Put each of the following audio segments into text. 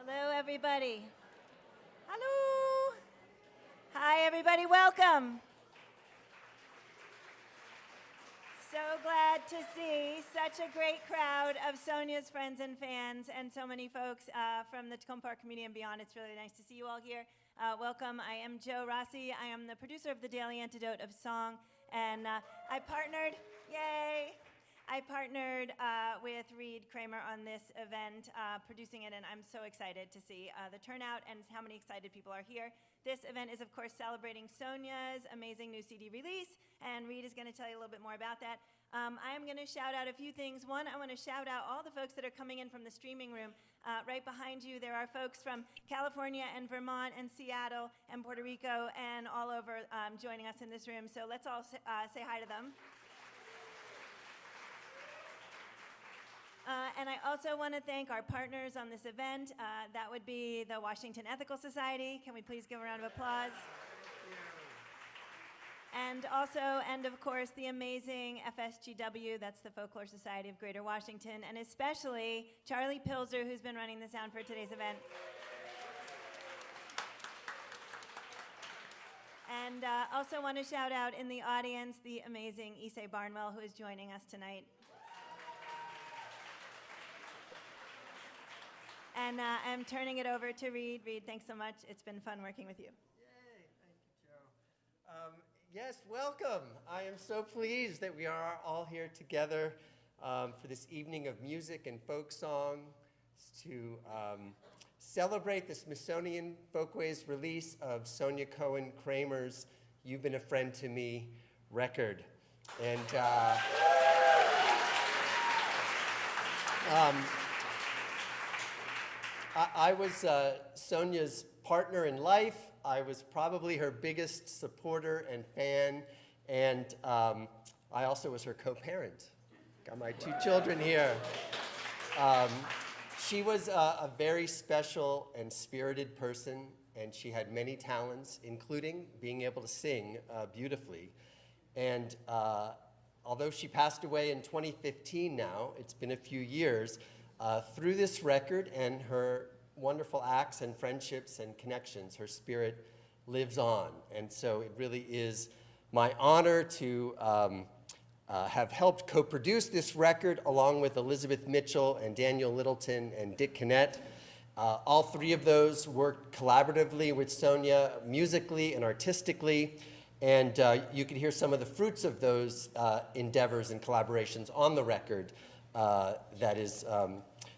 Hello, everybody. Hello. Hi, everybody. Welcome. So glad to see such a great crowd of Sonya's friends and fans and so many folks from the Tacoma Park community and beyond. It's really nice to see you all here. Welcome. I am Jo Rossi. I am the producer of the Daily Antidote of Song, and I partnered with Reed Cramer on this event, producing it, and I'm so excited to see the turnout and how many excited people are here. This event is, of course, celebrating Sonya's amazing new CD release, and Reed is going to tell you a little bit more about that. I am going to shout out a few things. One, I want to shout out all the folks that are coming in from the streaming room. Right behind you, there are folks from California and Vermont and Seattle and Puerto Rico and all over joining us in this room, so let's all say hi to them. And I also want to thank our partners on this event. That would be the Washington Ethical Society. Can we please give a round of applause? And also, and of course, the amazing FSGW, that's the Folklore Society of Greater Washington, and especially Charlie Pilzer, who's been running the sound for today's event. And also want to shout out in the audience the amazing Issei Barnwell, who is joining us tonight. And I'm turning it over to Reed. Reed, thanks so much. It's been fun working with you. Yay, thank you, Jo. Yes, welcome. I am so pleased that we are all here together for this evening of music and folk song to celebrate the Smithsonian Folkways release of Sonya Cohen Cramer's You've Been a Friend to Me record. And I was Sonya's partner in life. I was probably her biggest supporter and fan, and I also was her co-parent. Got my two children here. She was a very special and spirited person, and she had many talents, including being able to sing beautifully. And although she passed away in 2015 now, it's been a few years, through this record and her wonderful acts and friendships and connections, her spirit lives on. And so it really is my honor to have helped co-produce this record along with Elizabeth Mitchell and Daniel Littleton and Dick Kinnett. All three of those worked collaboratively with Sonya musically and artistically. And you can hear some of the fruits of those endeavors and collaborations on the record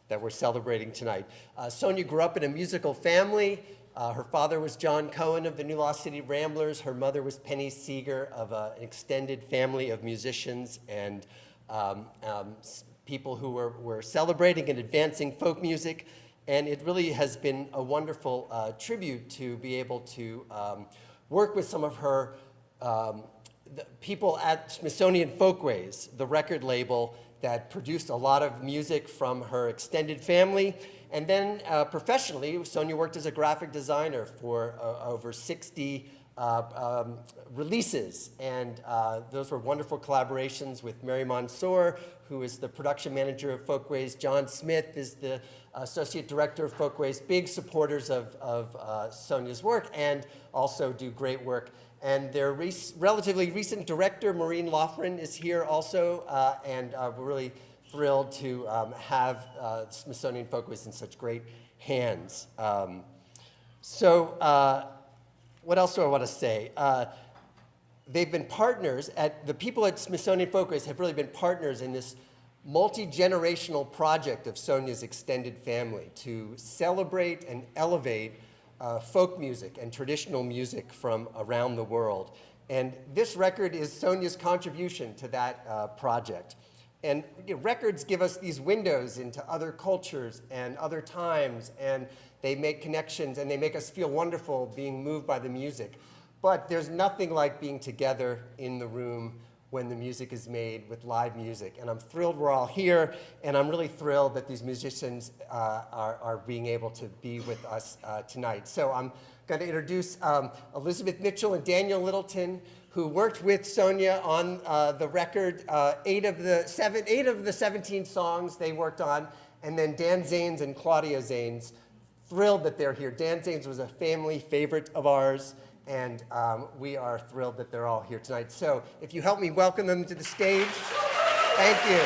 that we're celebrating tonight. Sonya grew up in a musical family. Her father was John Cohen of the New Lost City Ramblers. Her mother was Penny Seeger of an extended family of musicians and people who were celebrating and advancing folk music. And it really has been a wonderful tribute to be able to work with some of her the people at Smithsonian Folkways, the record label that produced a lot of music from her extended family. And then professionally, Sonya worked as a graphic designer for over 60 releases. And those were wonderful collaborations with Mary Mansour, who is the production manager of Folkways. John Smith is the associate director of Folkways, big supporters of Sonya's work and also do great work. And their relatively recent director, Maureen Loughran, is here also, and we're really thrilled to have Smithsonian Folkways in such great hands. What else do I want to say? They've been partners, the people at Smithsonian Folkways have really been partners in this multi-generational project of Sonya's extended family to celebrate and elevate folk music and traditional music from around the world. And this record is Sonya's contribution to that project. And records give us these windows into other cultures and other times, and they make connections and they make us feel wonderful being moved by the music. But there's nothing like being together in the room when the music is made with live music. And I'm thrilled we're all here, and I'm really thrilled that these musicians are being able to be with us tonight. So I'm going to introduce Elizabeth Mitchell and Daniel Littleton, who worked with Sonya on the record, 8 of the 17 songs they worked on, and then Dan Zanes and Claudia Zanes thrilled that they're here. Dan Zanes was a family favorite of ours, and we are thrilled that they're all here tonight. So if you help me welcome them to the stage, thank you.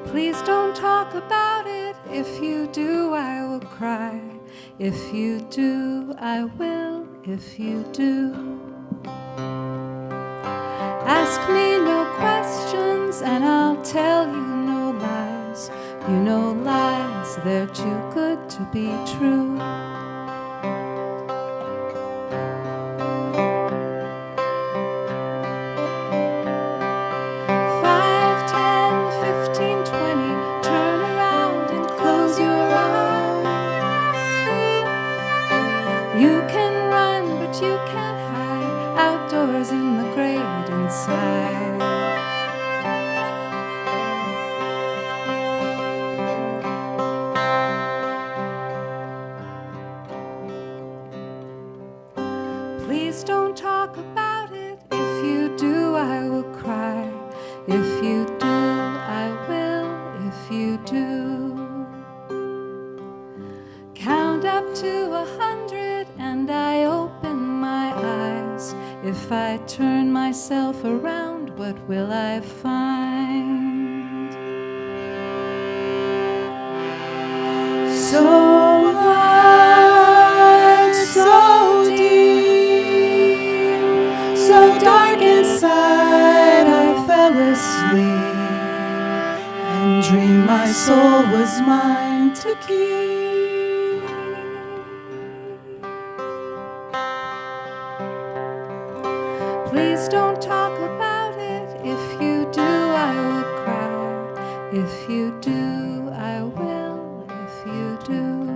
Please don't talk about it. If you do, I will cry. If you do, I will. If you do, ask me no questions and I'll tell you no lies. You know lies, they're too good to be true. You can run, but you can't hide outdoors in the great inside. Please don't talk about it. If you do, I will cry. If you do, I will. If you do, count up to 100 and I open my eyes. If I turn myself around, what will I find? So wide, so deep, so dark inside, I fell asleep and dreamed my soul was mine to keep. Please don't talk about it. If you do, I will cry. If you do, I will. If you do,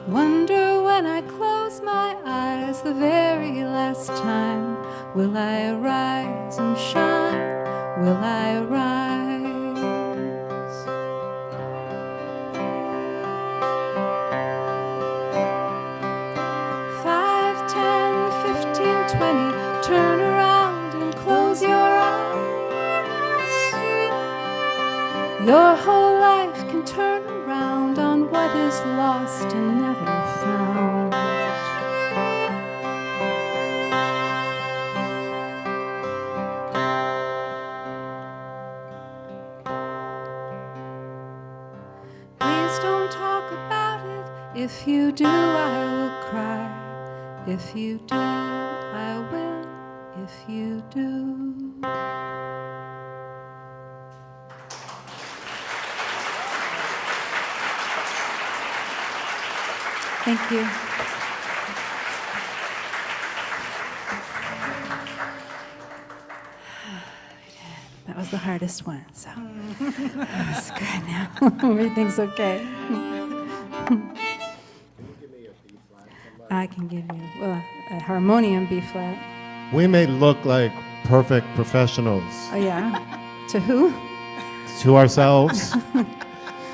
wonder when I close my eyes the very last time, will I arise and shine? Will I arise? 5, 10, 15, 20, turn around and close your eyes. Your whole life can turn around on what is lost and never found. Please don't talk about it. If you do, I will cry. If you do, I will. If you do. Thank you. That was the hardest one, so it's good now. Everything's okay. I can give you, well, a harmonium B flat. We may look like perfect professionals. Oh, yeah? To who? To ourselves.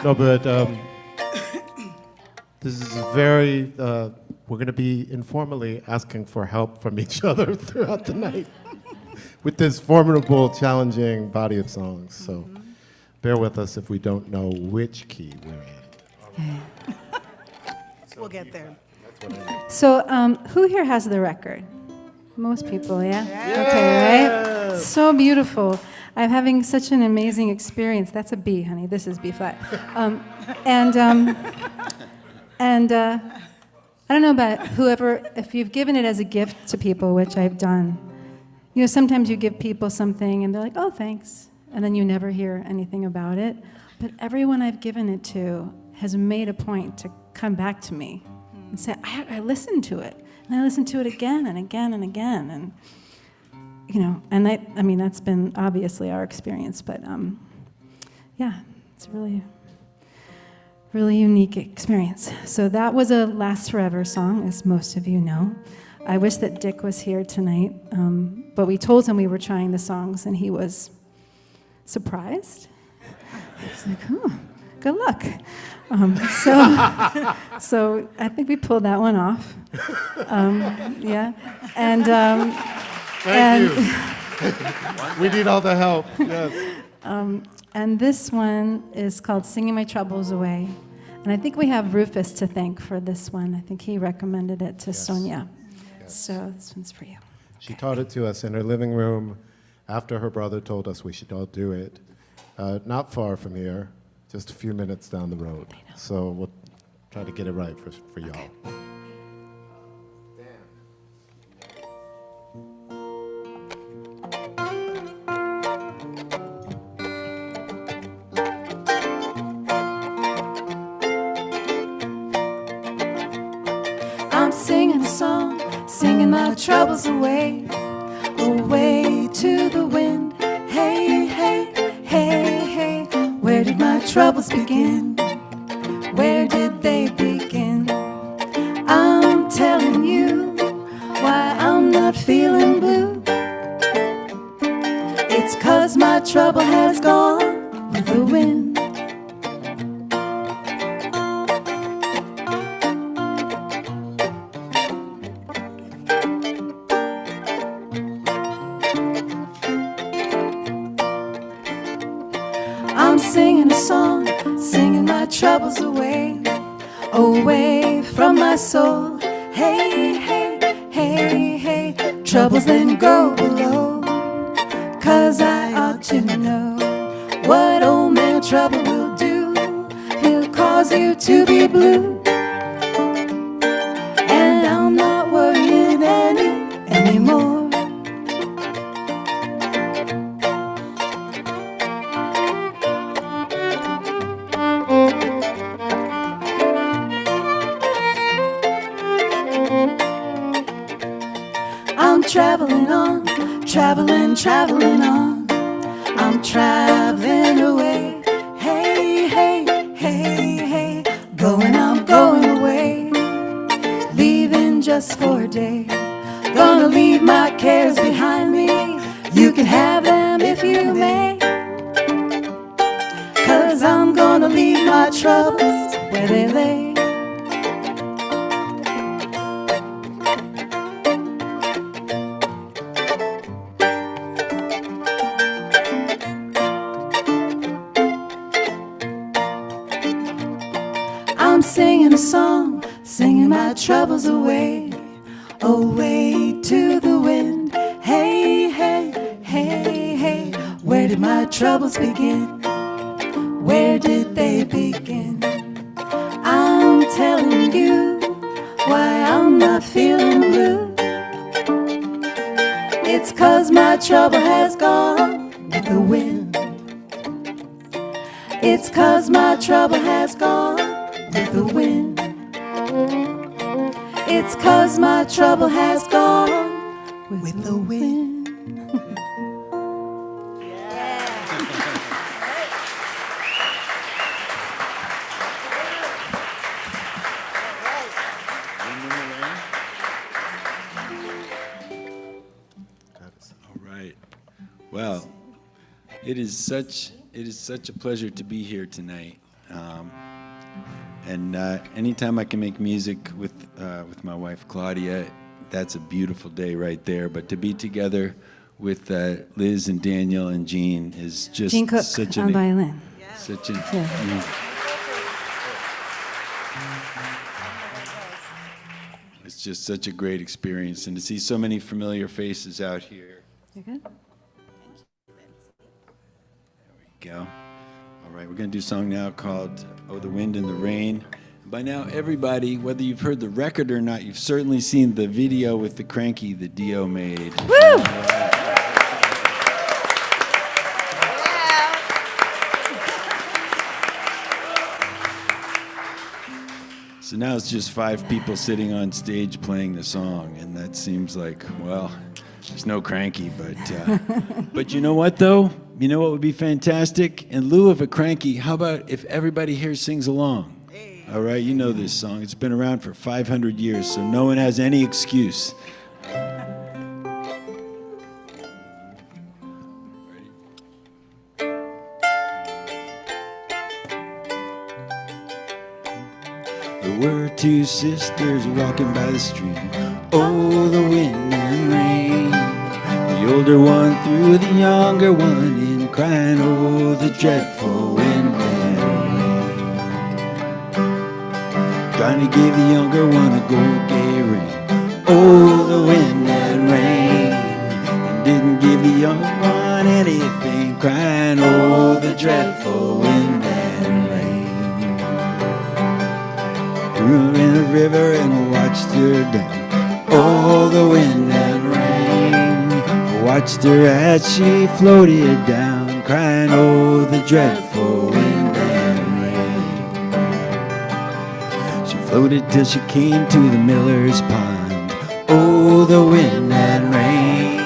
No, but this is very, we're going to be informally asking for help from each other throughout the night with this formidable, challenging body of songs. So bear with us if we don't know which key we're in. We'll get there. So, who here has the record? Most people, yeah? Okay, right? So beautiful. I'm having such an amazing experience. That's a B, honey. This is B flat. And I don't know about whoever, if you've given it as a gift to people, which I've done. You know, sometimes you give people something and they're like, oh, thanks. And then you never hear anything about it. But everyone I've given it to has made a point to come back to me and say, I listened to it. And I listened to it again and again and again. And, you know, and I mean, that's been obviously our experience. But, yeah, it's really unique experience. So that was a Last Forever song, as most of you know. I wish that Dick was here tonight, but we told him we were trying the songs, and he was surprised. He's like, oh, good luck. So I think we pulled that one off. Yeah. And, Thank you. We need all the help. Yes. And this one is called Singing My Troubles Away. And I think we have Rufus to thank for this one. I think he recommended it to Sonya. Yes. So this one's for you. She taught it to us in her living room after her brother told us we should all do it. Not far from here, just a few minutes down the road. So we'll try to get it right for y'all. Okay. Singing a song, singing my troubles away, away to the wind. Hey, hey, hey, hey, where did my troubles begin? Where did they begin? I'm telling you why I'm not feeling blue. It's 'cause my trouble has gone with the wind. I'm singing a song, singing my troubles away, away from my soul. Hey, hey, hey, hey, troubles then go below. 'Cause I ought to know what old man trouble will do. He'll cause you to be blue. And I'm not worrying anymore. I'm traveling on, traveling on. I'm traveling away. Hey, hey, hey, hey. I'm going away. Leaving just for a day. Gonna leave my cares behind me. You can have them if you may. 'Cause I'm gonna leave my troubles where they lay. I'm singing a song, singing my troubles away, away to the wind. Hey, hey, hey, hey, where did my troubles begin? Where did they begin? I'm telling you why I'm not feeling blue. It's 'cause my trouble has gone with the wind. It's 'cause my trouble has gone with the wind. It's 'cause my trouble has gone with the wind. All right. Well, it is such a pleasure to be here tonight. And anytime I can make music with my wife Claudia, that's a beautiful day right there. But to be together with Liz and Daniel and Jean is just Jean Cook such on violin. Such an Yeah. It's just such a great experience, and to see so many familiar faces out here. You good? Go. All right, we're going to do a song now called Oh, the Wind and the Rain. By now, everybody, whether you've heard the record or not, you've certainly seen the video with the cranky that Dio made. Woo! So now it's just 5 people sitting on stage playing the song, and that seems like, well, there's no cranky, but you know what, though? You know what would be fantastic? In lieu of a cranky, how about if everybody here sings along? All right, you know this song. It's been around for 500 years, so no one has any excuse. There were 2 sisters walking by the stream. Oh, the wind and rain. The older one threw the younger one in, crying, oh, the dreadful wind and rain. Trying to give the younger one a gold gay ring. Oh, the wind and rain. And didn't give the young one anything, crying, oh, the dreadful wind and rain. Threw her in the river and watched her down. Oh, the wind and rain. Watched her as she floated down, crying, oh, the dreadful wind and rain. She floated till she came to the miller's pond. Oh, the wind and rain.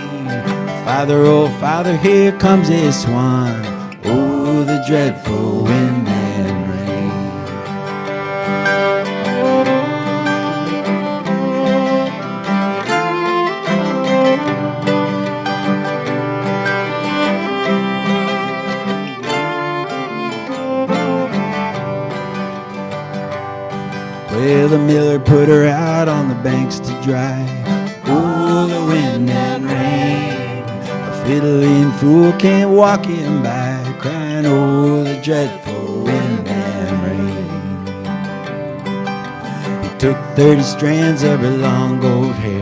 Father, oh, father, here comes a swan. Oh, the dreadful wind and rain. Well, the miller put her out on the banks to dry. Oh, the wind and rain. A fiddling fool came walking by, crying, oh, the dreadful wind and rain. He took 30 strands of her long gold hair.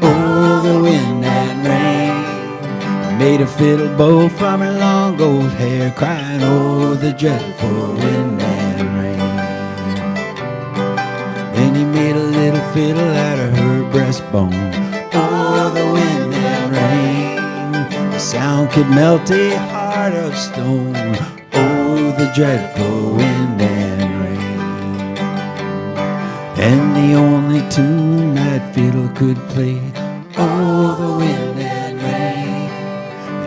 Oh, the wind and rain. Made a fiddle bow from her long gold hair, crying, oh, the dreadful wind and rain. Then he made a little fiddle out of her breastbone. Oh, the wind and rain. The sound could melt a heart of stone. Oh, the dreadful wind and rain. And the only tune that fiddle could play. Oh, the wind and rain.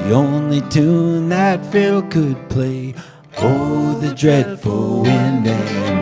The only tune that fiddle could play. Oh, the dreadful wind and rain.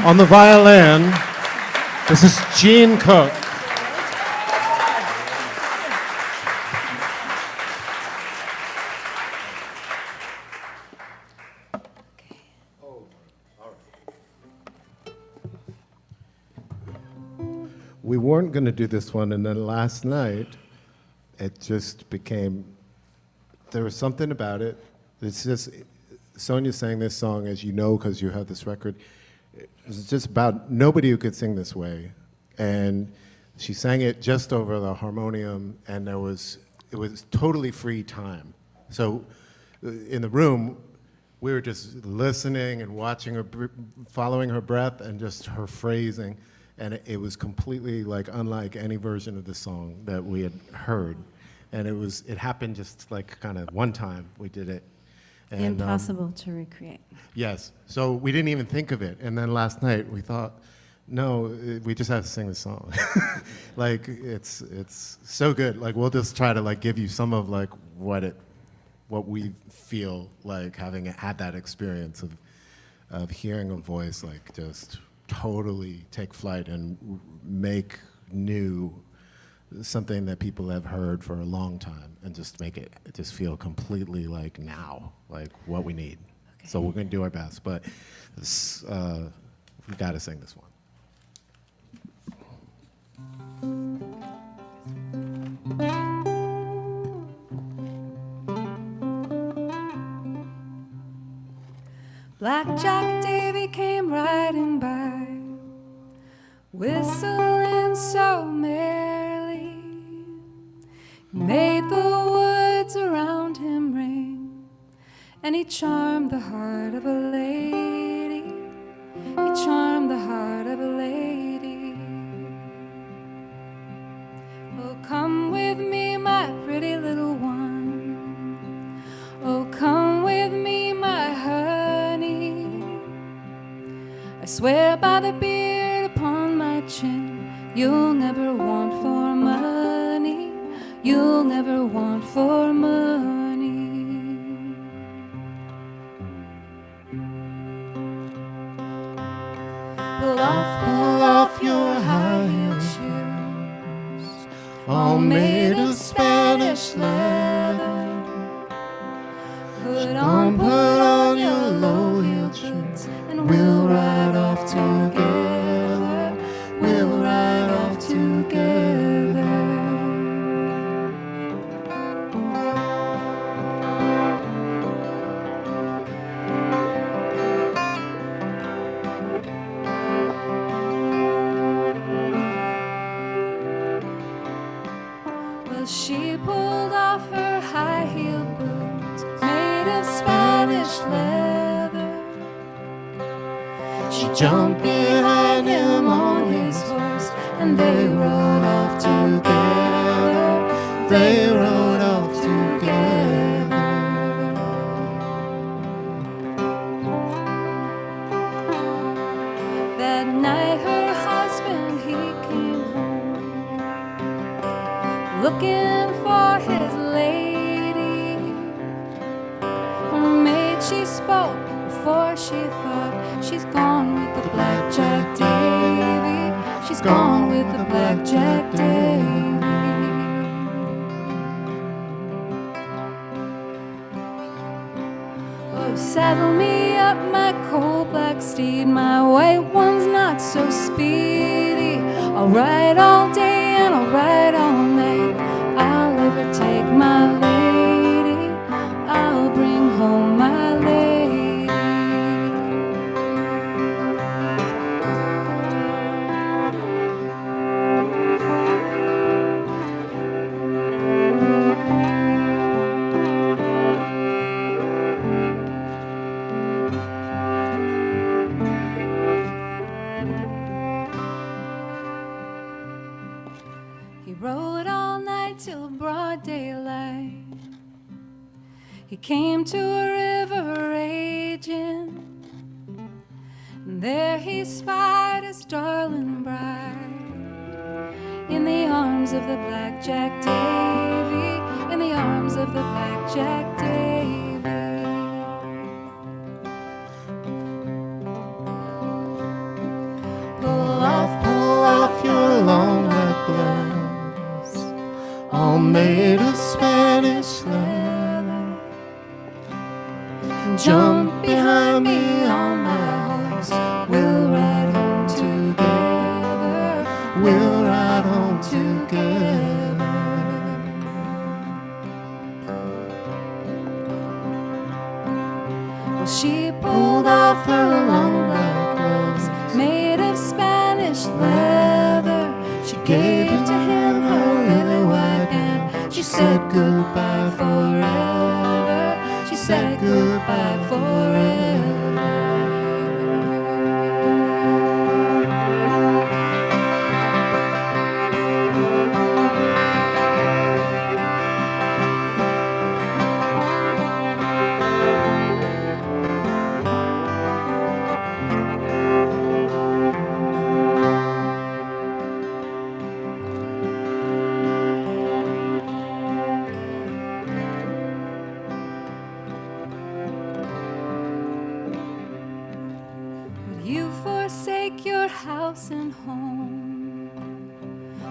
On the violin, this is Gene Cook. We weren't going to do this one, and then last night, it just became, there was something about it. It's just, Sonya sang this song, as you know, because you have this record. It was just about nobody who could sing this way. And she sang it just over the harmonium, and it was totally free time. So in the room, we were just listening and watching her, following her breath and just her phrasing. And it was completely like unlike any version of the song that we had heard. And it happened just like kind of one time we did it. And, Impossible to recreate. Yes, so we didn't even think of it. And then last night we thought, No, we just have to sing the song. Like, it's so good. Like, we'll just try to, like, give you some of, like, what we feel like having had that experience of hearing a voice, like, just totally take flight and make new something that people have heard for a long time, and just make it just feel completely like now, like what we need. Okay. So we're going to do our best, but this, we got to sing this one. Blackjack Davy came riding by, whistling so merrily, made the woods around him ring, and he charmed the heart of a lady. He charmed the heart of a lady. Oh, come with me, my pretty little one. Oh, come with me, my honey. I swear by the beard upon my chin, you'll never want for money. You'll never want for money. Pull off your high-heeled shoes, all made of Spanish leather. Put on your low-heeled boots, and we'll ride off together. We'll ride off together. Well, she pulled off her high-heeled boots made of Spanish leather. She jumped behind him on his horse, and they rode off together. They rode off together. That night her husband, he came home, looking for his lady. Her maid, she spoke before she thought, she's gone with the Blackjack Davy. She's gone with the Blackjack Davy. Oh, saddle me up, my coal black steed. My white one's not so speedy. I'll ride all day and I'll ride all night. I'll overtake my lady. I'll bring home my lady. He rode all night till broad daylight. He came to a river raging, and there he spied his darling bride in the arms of the Blackjack Davy, in the arms of the Blackjack Davy. Pull off your long black gloves, all made of Spanish leather. Jump behind me on my horse. We'll ride home together. We'll ride home together. Well, she pulled off her long black gloves made of Spanish leather. She gave to him her lily white hand. She said goodbye forever. She said goodbye forever. forsake your house and home?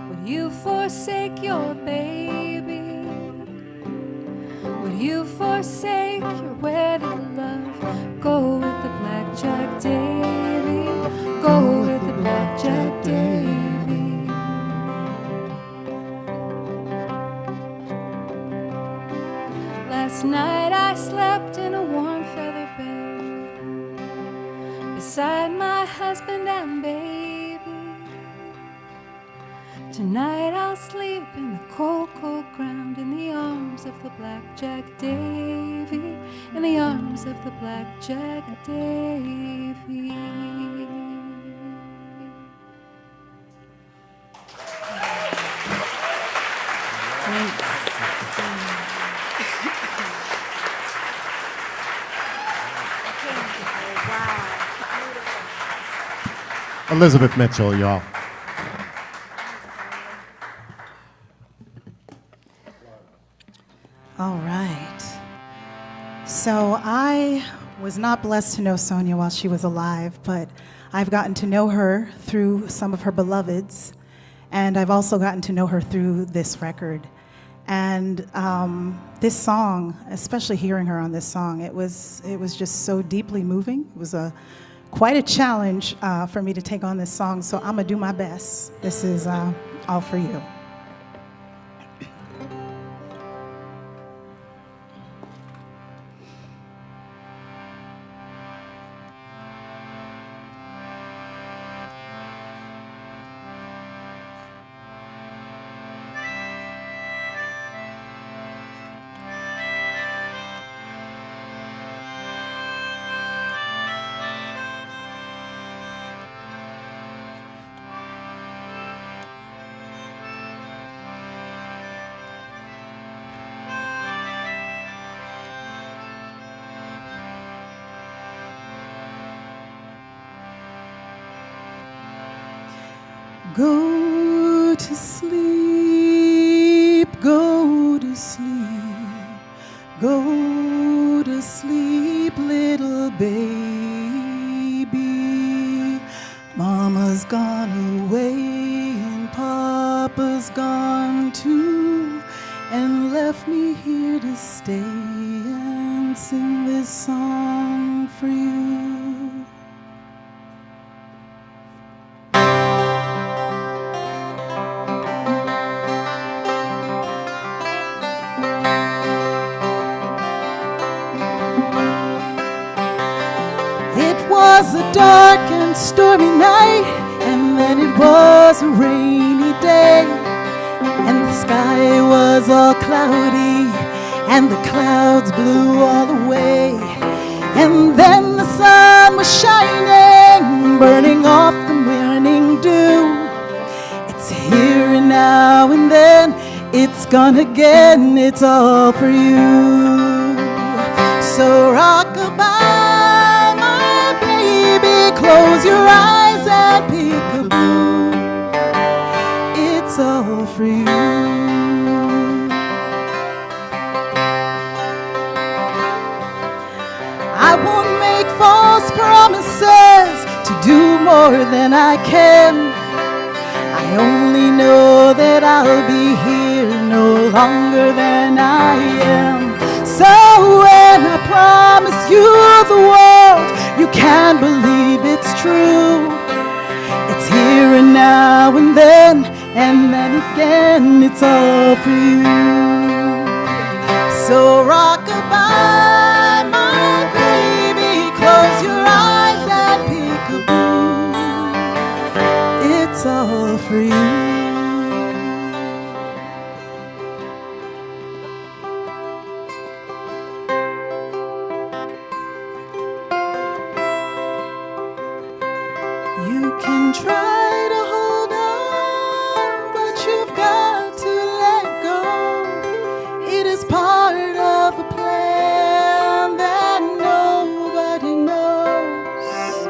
Would you forsake your baby? Would you forsake your wedded love? Go with the blackjack Davy. Go with the blackjack Davy. Last night I slept in a warm feather bed beside my husband and baby. Tonight I'll sleep in the cold, cold ground in the arms of the blackjack Davy, in the arms of the blackjack Davy. Elizabeth Mitchell, y'all. All right. So I was not blessed to know Sonya while she was alive, but I've gotten to know her through some of her beloveds, and I've also gotten to know her through this record. And this song, especially hearing her on this song, it was just so deeply moving. It was quite a challenge for me to take on this song, so I'm gonna do my best. This is all for you. Go to sleep, go to sleep, go to sleep, little baby. Mama's gone away and Papa's gone too, and left me here to stay and sing this song for you. It was a dark and stormy night, and then it was a rainy day, and the sky was all cloudy, and the clouds blew all away, and then the sun was shining, burning off the morning dew. It's here and now and then, it's gone again, it's all for you. So rock-a-bye, my baby, close your eyes and peek-a-boo. It's all for you. I won't make false promises to do more than I can. I only know that I'll be here no longer than I am. So when I promise you the world, you can believe it's true. It's here and now and then again, it's all for you. So rock-a-bye, my baby, close your eyes and peek-a-boo. It's all for you. You can try to hold on, but you've got to let go. It is part of a plan that nobody knows.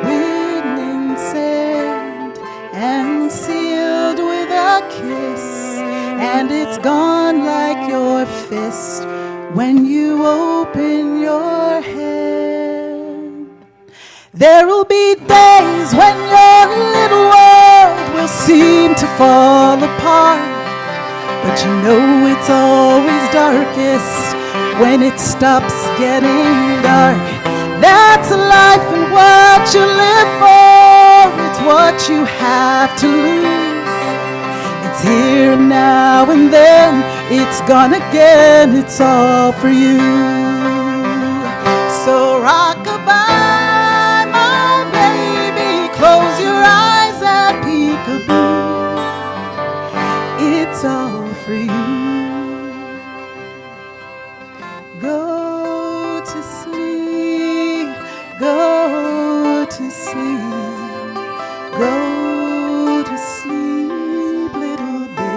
Written in sand and sealed with a kiss, and it's gone like your fist when you open your head. There'll be days when your little world will seem to fall apart, but you know it's always darkest when it stops getting dark. That's life and what you live for, it's what you have to lose. It's here and now and then, it's gone again, it's all for you. So rock-a-bye, my baby, close your eyes and peek-a-boo. It's all for you. Go to sleep, go to sleep, go to sleep, little baby.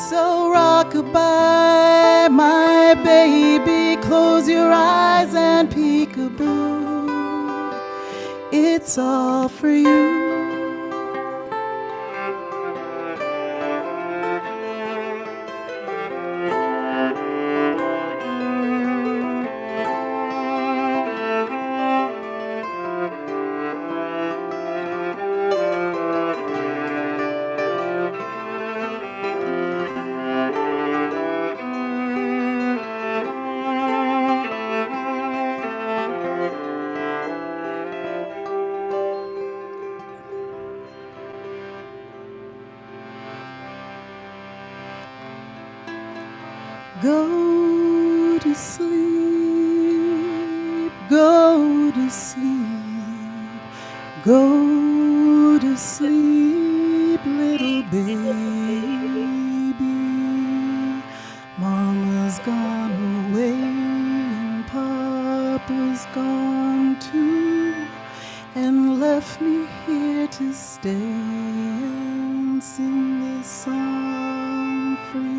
So rock-a-bye, my baby, close your eyes and peek-a-boo. It's all for you. Go to sleep, go to sleep, go to sleep, little baby. Mama's gone away and Papa's gone too, and left me here to stay and sing this song for you.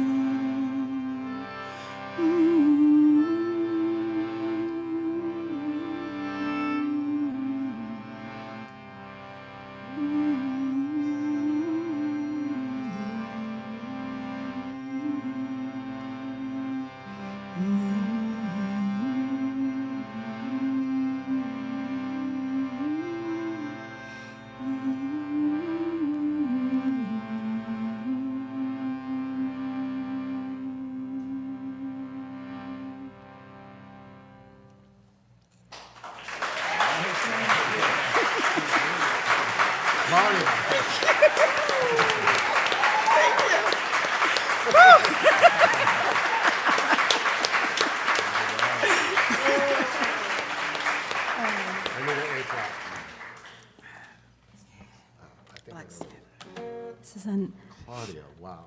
This is Claudia, wow.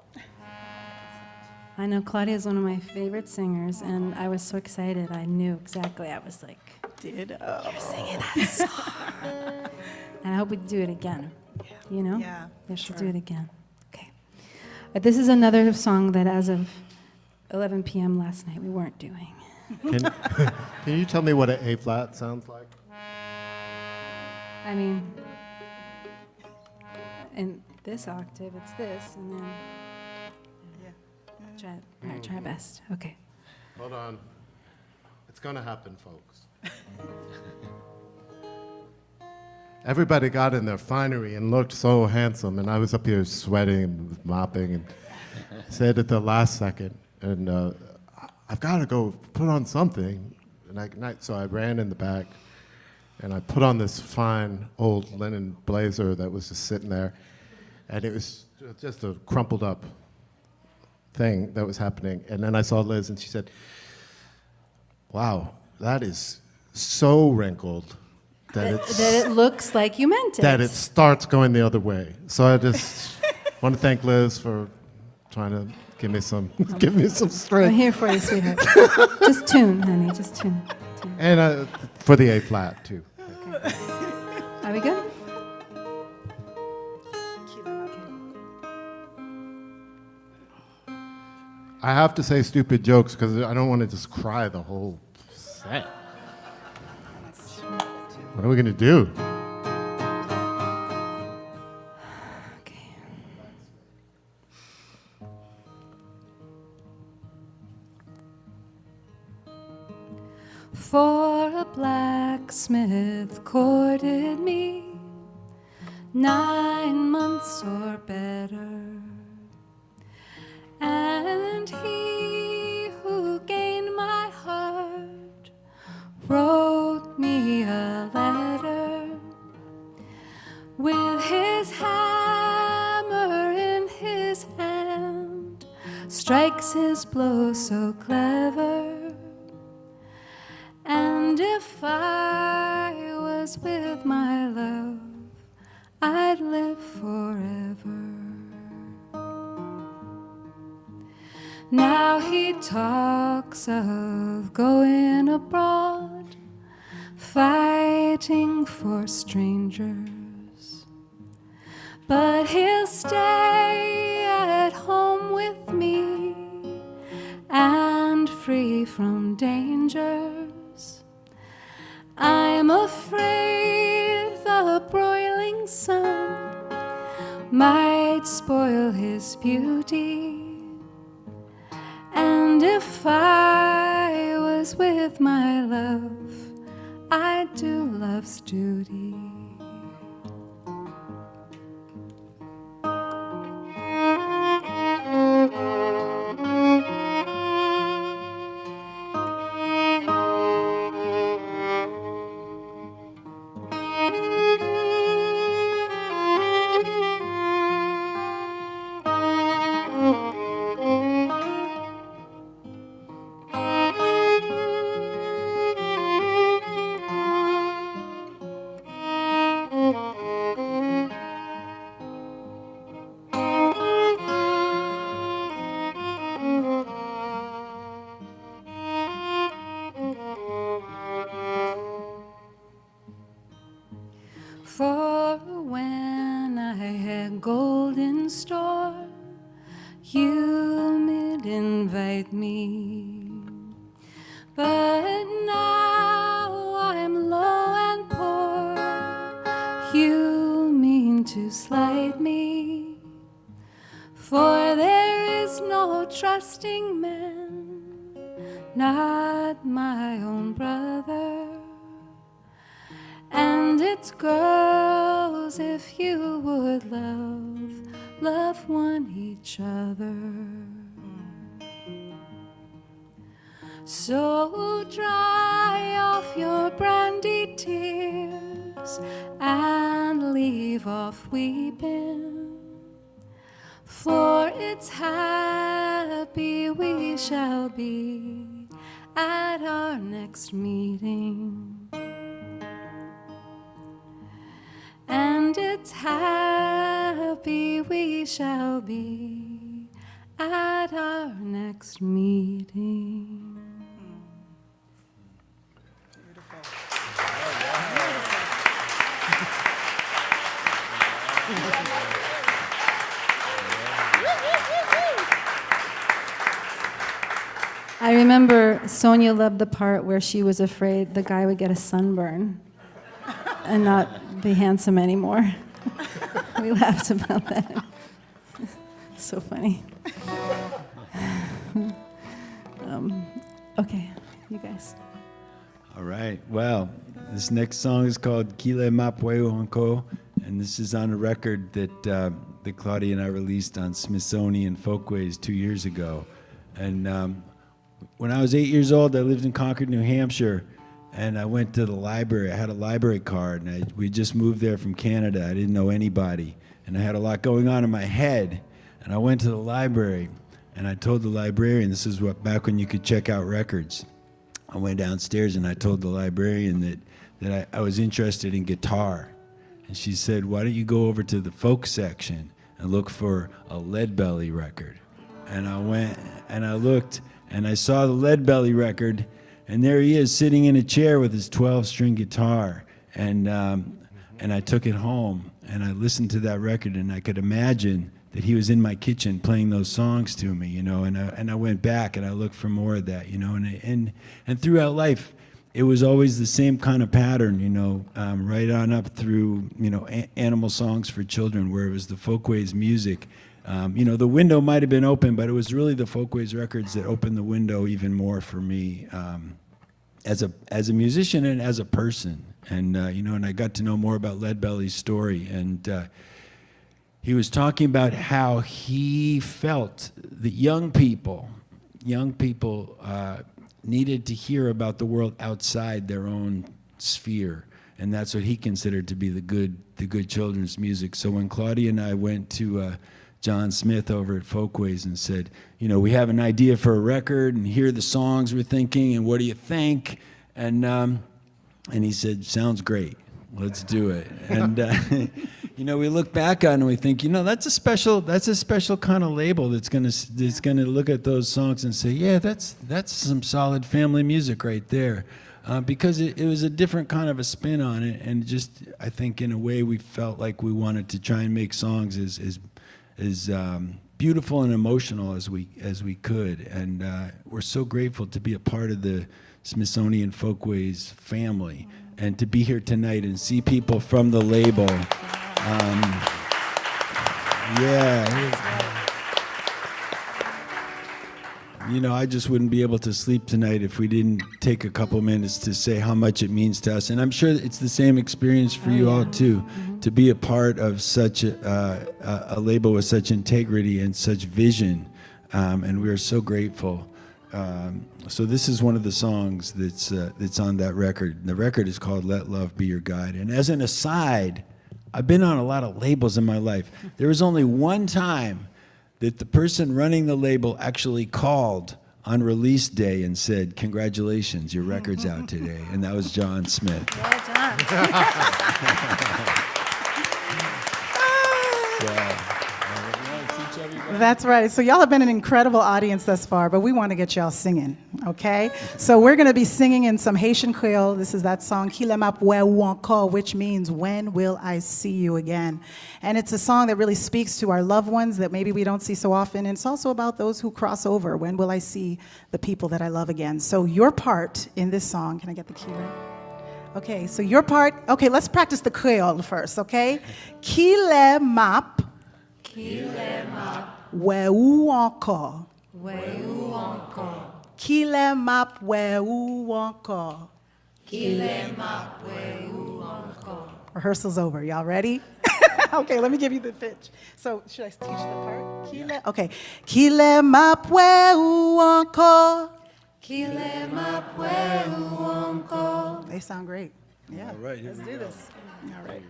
I know Claudia is one of my favorite singers, and I was so excited. I knew exactly. I was like, ditto. you're singing that song. And I hope we do it again. You know? Yeah, We should sure. do it again. Okay. This is another song that as of 11 p.m. last night we weren't doing. Can you tell me what an A flat sounds like? I mean, in this octave, it's this, and then try best. Okay. Hold on. It's gonna happen, folks. Everybody got in their finery and looked so handsome, and I was up here sweating and mopping, and said at the last second, and I've got to go put on something. So I ran in the back, and I put on this fine old linen blazer that was just sitting there, and it was just a crumpled up thing that was happening. And then I saw Liz, and she said, "Wow, that is so wrinkled that it looks like you meant it. that it starts going the other way." So I just want to thank Liz for trying to give me some I'm strength. here for you, sweetheart. Just tune, honey. Just tune. And for the A flat too. Are we good? I have to say stupid jokes because I don't want to just cry the whole set. What are we gonna do? Okay. For Smith courted me 9 months or better, and he who gained my heart wrote me a letter with his hammer in his hand, strikes his blow so clever. And if I was with my love, I'd live forever. Now he talks of going abroad, fighting for strangers, but he'll stay at home with me and free from dangers. I'm afraid the broiling sun might spoil his beauty, and if I was with my love, I'd do love's duty. For when I had gold in store, you'd invite me. But now I'm low and poor, you mean to slight me. For there is no trusting man, not my own brother. And it's girls, if you would love one each other. So dry off your brandy tears and leave off weeping, for it's happy we shall be at our next meeting. And it's happy we shall be at our next meeting. I remember Sonya loved the part where she was afraid the guy would get a sunburn and not be handsome anymore. We laughed about that. So funny. Okay, you guys. All right. Well, this next song is called Kile Mapweo Honko, and this is on a record that Claudia and I released on Smithsonian Folkways 2 years ago. And when I was 8 years old, I lived in Concord, New Hampshire, and I went to the library. I had a library card, and we just moved there from Canada. I didn't know anybody, and I had a lot going on in my head. And I went to the library, and I told the librarian, this is back when you could check out records. I went downstairs, and I told the librarian that I was interested in guitar. And she said, why don't you go over to the folk section and look for a Leadbelly record? And I went, and I looked, and I saw the Leadbelly record, and there he is sitting in a chair with his 12-string guitar. And I took it home, and I listened to that record, and I could imagine that he was in my kitchen playing those songs to me, you know. And I went back, and I looked for more of that, you know. And throughout life, it was always the same kind of pattern, you know, right on up through, you know, Animal Songs for Children, where it was the Folkways music. You know, the window might have been open, but it was really the Folkways records that opened the window even more for me. as a musician and as a person. And and I got to know more about Leadbelly's story, and he was talking about how he felt that young people needed to hear about the world outside their own sphere, and that's what he considered to be the good children's music. So when Claudia and I went to John Smith over at Folkways and said, we have an idea for a record, and here are the songs we're thinking, and what do you think? And he said, sounds great, let's do it. And we look back on it and we think, that's a special kind of label that's gonna look at those songs and say, yeah, that's some solid family music right there. Because it was a different kind of a spin on it, and just, I think in a way we felt like we wanted to try and make songs as beautiful and emotional as we could. And we're so grateful to be a part of the Smithsonian Folkways family, and to be here tonight and see people from the label. I just wouldn't be able to sleep tonight if we didn't take a couple minutes to say how much it means to us. And I'm sure it's the same experience for you all too, to be a part of such a label with such integrity and such vision. And we are so grateful. So this is one of the songs that's on that record. The record is called Let Love Be Your Guide. And as an aside, I've been on a lot of labels in my life. There was only one time that the person running the label actually called on release day and said, congratulations, your record's out today. And that was John Smith. Well done. That's right. So y'all have been an incredible audience thus far, but we want to get y'all singing, okay? So we're going to be singing in some Haitian Creole. This is that song, Qui l'aime après ou encore, which means, when will I see you again? And it's a song that really speaks to our loved ones that maybe we don't see so often. And it's also about those who cross over. When will I see the people that I love again? So your part in this song, can I get the key right? Okay, so your part, okay, let's practice the Creole first, okay? Qui l'aime après ou encore. Qui l'aime après ou encore. Rehearsal's over. Y'all ready? Okay, let me give you the pitch. So, should I teach the part? Okay. Qui l'aime après ou encore. They sound great. Yeah. All right, let's do this. All right.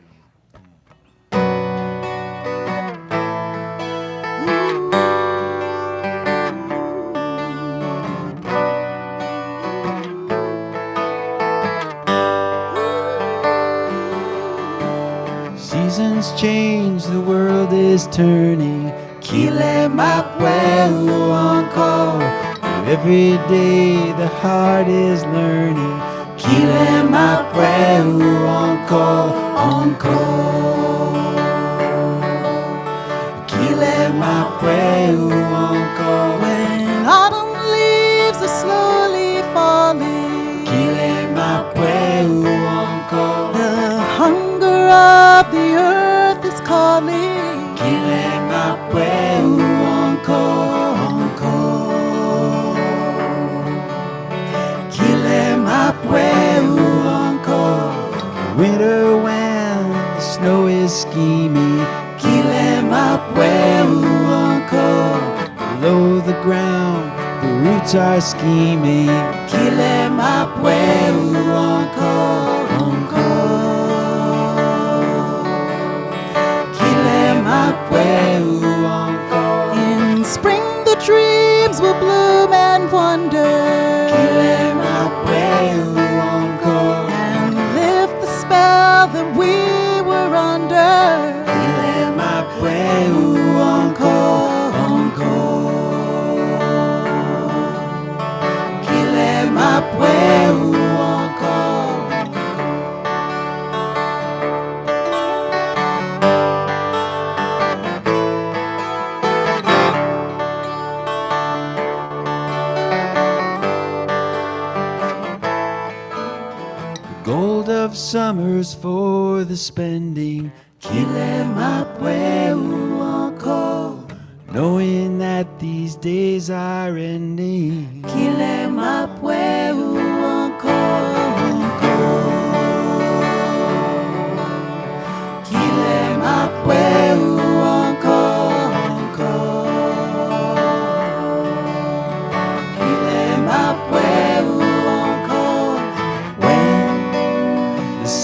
Seasons change, the world is turning. Qui l'aime après ou encore. Every day the heart is learning. Qui l'aime après ou encore, encore. Qui l'aime après ou encore. When autumn leaves are slowly falling. Qui l'aime après ou encore. The hunger of the earth is calling. Qui l'aime après ou encore, encore. Qui l'aime après ou encore. Winter when the snow is scheming. Qui l'aime après ou encore. Below the ground the roots are scheming. Qui l'aime après ou encore, encore. Qui l'aime après ou encore. In spring the dreams will bloom and wonder. Qui l'aime après ou encore. And lift the spell that we were under. Qui l'aime après ou encore, encore. Qui l'aime après ou encore. Gold of summers for the spending. Qui l'aime après ou encore. Knowing that these days are ending. Qui l'aime après ou encore.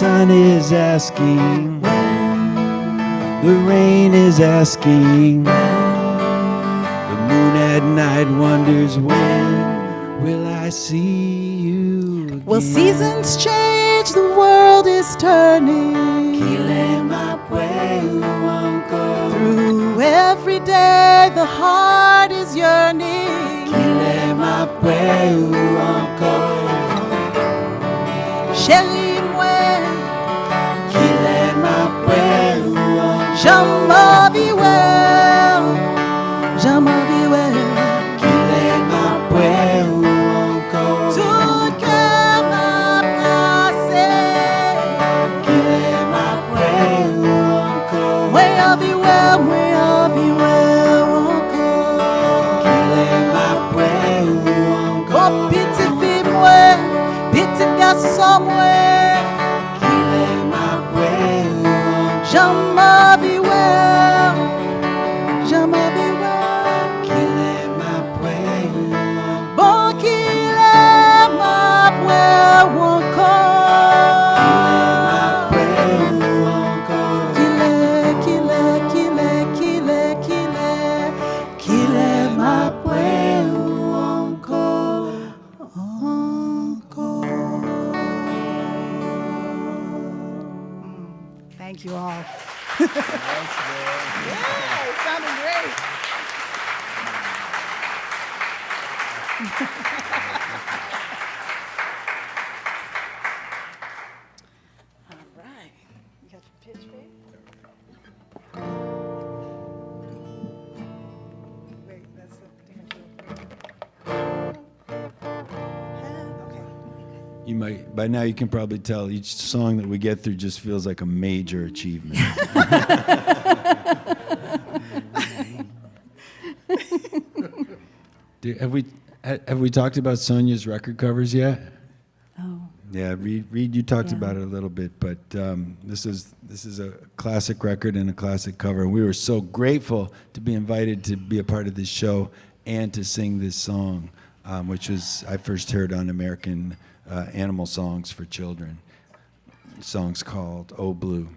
sun is asking, the rain is asking, the moon at night wonders, when will I see you again? Well, seasons change, the world is turning. Through every day, the heart is yearning. Chérie, moi, j'aime vivre, j'aime vivre. Tout cœur m'a placé. Ouais, à vivre, ouais, à vivre encore. Oh, petite fille, moi, petit garçon, moi. J'aime vivre, j'aime vivre. Bon qu'il aime après encore. Qu'il aime après encore. Thank you all. Yeah, it sounded great. All right. You got your pitch ready? Wait, that's a different okay. You might, by now you can probably tell each song that we get through just feels like a major achievement. Have we talked about Sonya's record covers yet? Oh. Yeah, Reed, you talked Yeah. about it a little bit, but this is a classic record and a classic cover. And we were so grateful to be invited to be a part of this show and to sing this song, which was I first heard on American Animal Songs for Children. The song's called "Oh Blue."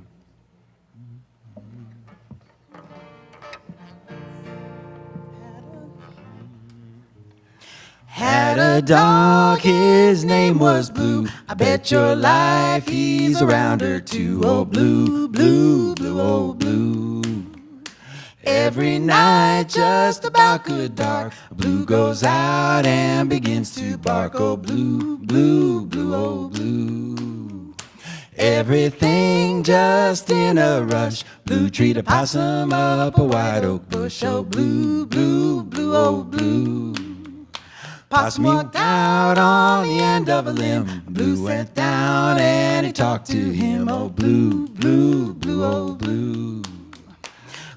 Had a dog, his name was Blue. I bet your life he's around her too. Oh Blue, Blue, Blue, oh Blue. Every night just about good dark, Blue goes out and begins to bark. Oh Blue, Blue, Blue, oh Blue. Everything just in a rush. Blue treat a possum up a white oak bush. Oh Blue, Blue, Blue, oh Blue. Possum walked out on the end of a limb. Blue went down and he talked to him. Oh Blue, Blue, Blue, oh Blue.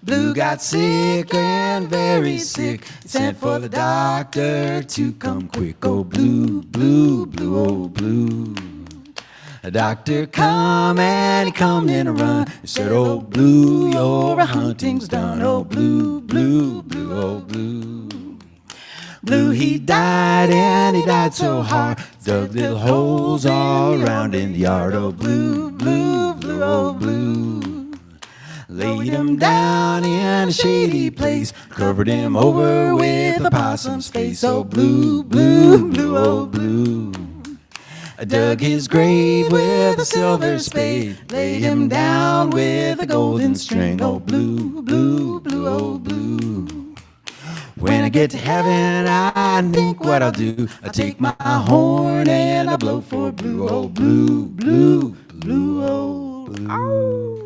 Blue got sick and very sick. Sent for the doctor to come quick. Oh Blue, Blue, Blue, oh Blue. The doctor come and he come in a run. He said, oh Blue, your hunting's done. Oh Blue, Blue, Blue, oh Blue. Blue, he died and he died so hard. Dug little holes all around in the yard. Oh Blue, Blue, Blue, oh Blue. Laid him down in a shady place. Covered him over with a possum's face. Oh Blue, Blue, Blue, oh Blue. I dug his grave with a silver spade. Lay him down with a golden string. Oh Blue, Blue, Blue, oh Blue. When I get to heaven, I think what I'll do. I take my horn and I blow for Blue. Oh Blue, Blue, Blue, oh Blue.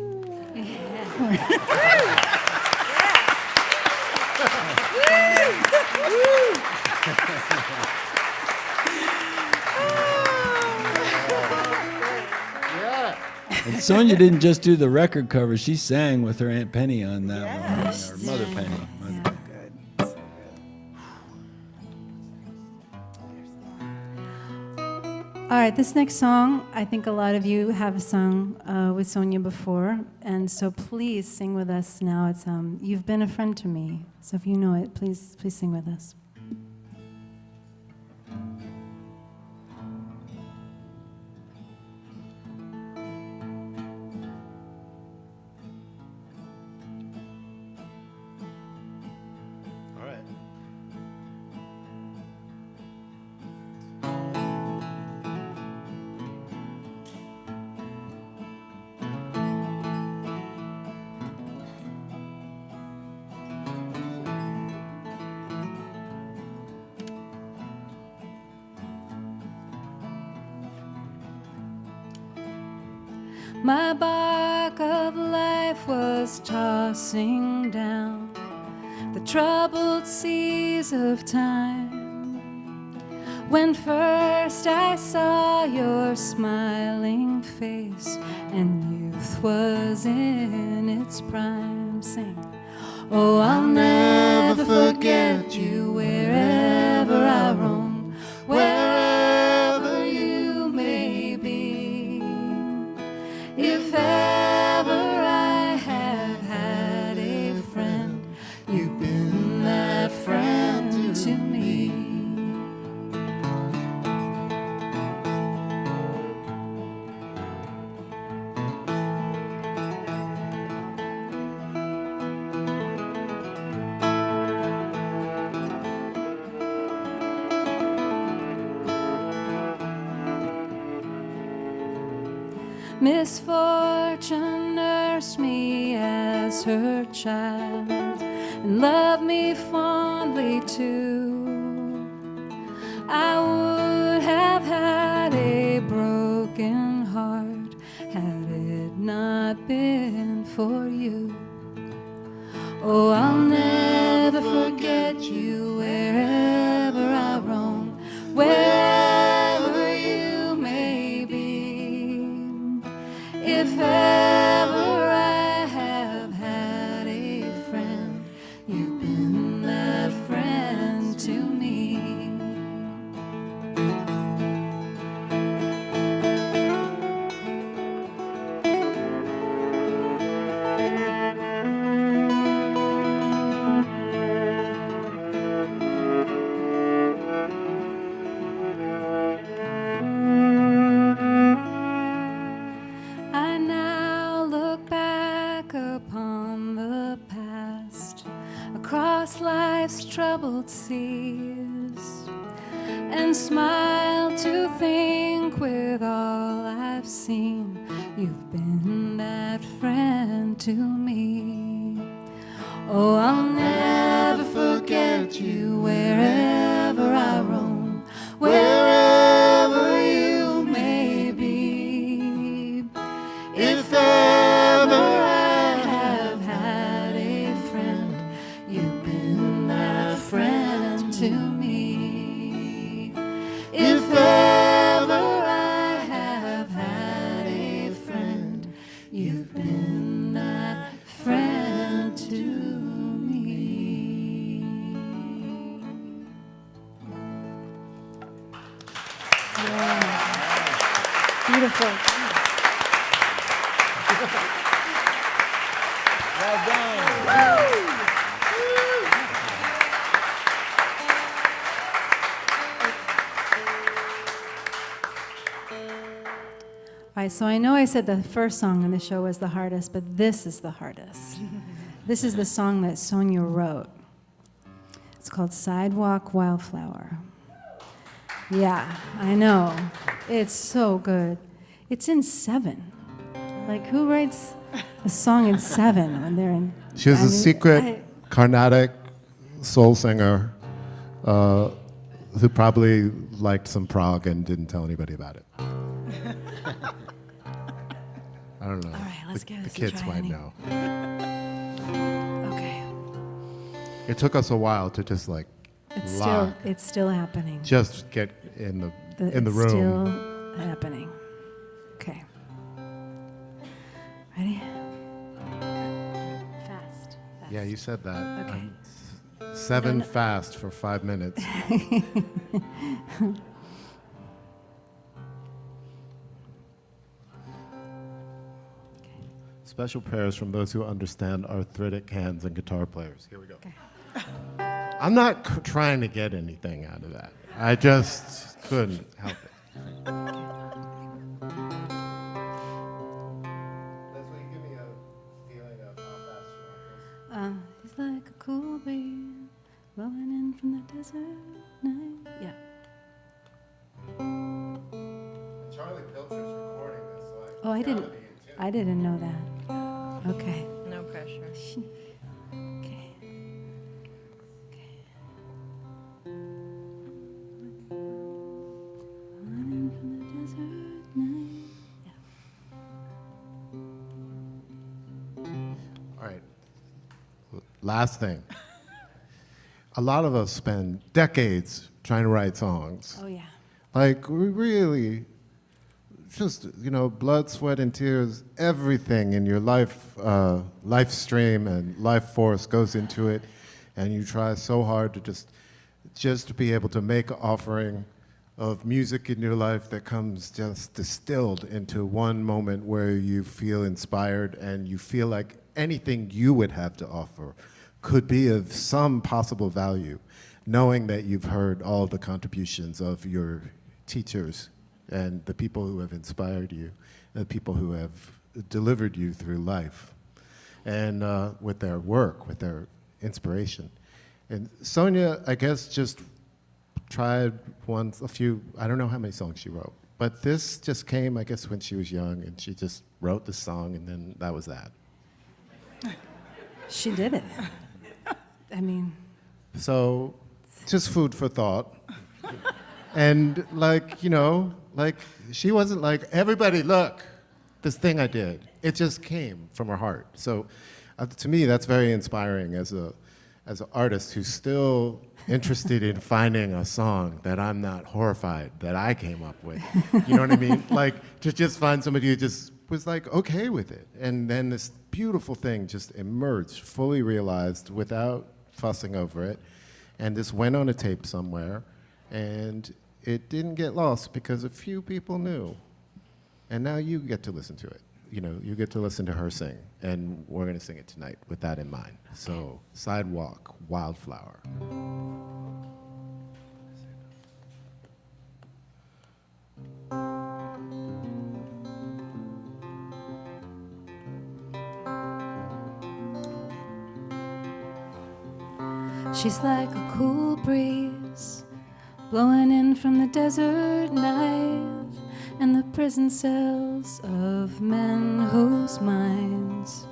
And Sonya didn't just do the record cover; she sang with her Aunt Penny on that one, or Mother Penny. All right, this next song, I think a lot of you have sung with Sonya before, and so please sing with us now. It's You've Been a Friend to Me. So if you know it, please sing with us. All right. My bark of life was tossing down the troubled seas of time, when first I saw your smiling face and youth was in its prime. Sing. Oh, I'll never forget you wherever I roam, wherever you may be. If ever I have had a friend, you've been that friend to me. Misfortune nursed me as her child and loved me fondly too. I would have had a broken heart had it not been for you. Oh, I'll never forget you wherever I roam, wherever you may be. If ever I have had a friend, you've been that friend to me. I now look back upon the past, across life's troubled seas, and smile to think with all I've seen, you've been that friend to me. Oh, I'll never forget you wherever I roam, wherever you may be. If ever I have had a friend, you've been that friend to me. If ever I have had a friend, you've been that friend to me. Yeah. Beautiful. Well done. All right, so I know I said the first song in the show was the hardest, but this is the hardest. This is the song that Sonya wrote. It's called Sidewalk Wildflower. Yeah, I know. It's so good. It's in 7. Like, who writes a song in 7 when they're in... She was a secret Carnatic soul singer who probably liked some prog and didn't tell anybody about it. I don't know. All right, let's give The this a kids try, might honey. know. Okay. It took us a while to just like It's still happening. just get in the It's room. still happening. Okay. Ready? Fast. Yeah, you said that. Okay. 7 fast for 5 minutes. Special prayers from those who understand arthritic hands and guitar players. Here we go. Okay. I'm not trying to get anything out of that. I just couldn't help it. That's when you give me a feeling of how fast you want this. It's like a cool breeze blowing in from the desert night. Yeah. Charlie Pilcher's recording this, so Oh, I didn't know that. Okay. No pressure. Okay. Running from the desert night. Yeah. All right. Last thing. A lot of us spend decades trying to write songs. Oh, yeah. Like, we really just, blood, sweat, and tears, everything in your life stream and life force goes into it, and you try so hard to just be able to make an offering of music in your life that comes just distilled into one moment where you feel inspired and you feel like anything you would have to offer could be of some possible value, knowing that you've heard all the contributions of your teachers and the people who have inspired you, the people who have delivered you through life, and with their work, with their inspiration. And Sonya, I guess, just tried a few, I don't know how many songs she wrote, but this just came, I guess, when she was young, and she just wrote the song, and then that was that. She did it. I mean, So, just food for thought. And she wasn't like, everybody look, this thing I did. It just came from her heart. So to me, that's very inspiring as an artist who's still interested in finding a song that I'm not horrified that I came up with. You know what I mean? Like, to just find somebody who just was like, okay with it. And then this beautiful thing just emerged, fully realized without fussing over it. And this went on a tape somewhere. And it didn't get lost because a few people knew. And now you get to listen to it. You get to listen to her sing. And we're going to sing it tonight with that in mind. So, Sidewalk, Wildflower. she's like a cool breeze blowing in from the desert night and the prison cells of men whose minds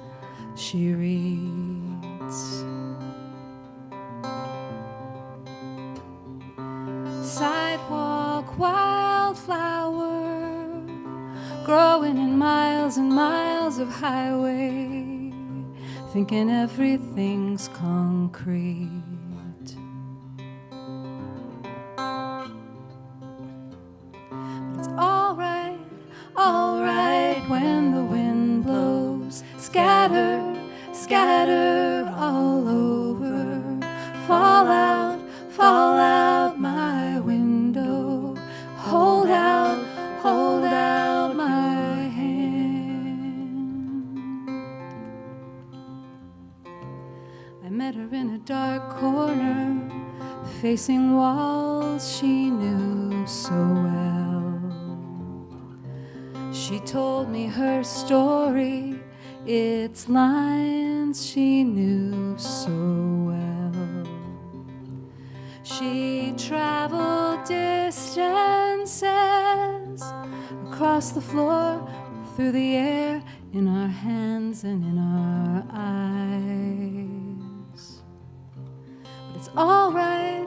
she reads. Sidewalk wildflower growing in miles and miles of highway, thinking everything's concrete. But it's all right when the wind blows. Scatter, scatter all over. Fall out my window. Hold out my hand. I met her in a dark corner, facing walls she knew so well. She told me her story, its lines she knew so well. She traveled distances across the floor, through the air, in our hands and in our eyes. But it's all right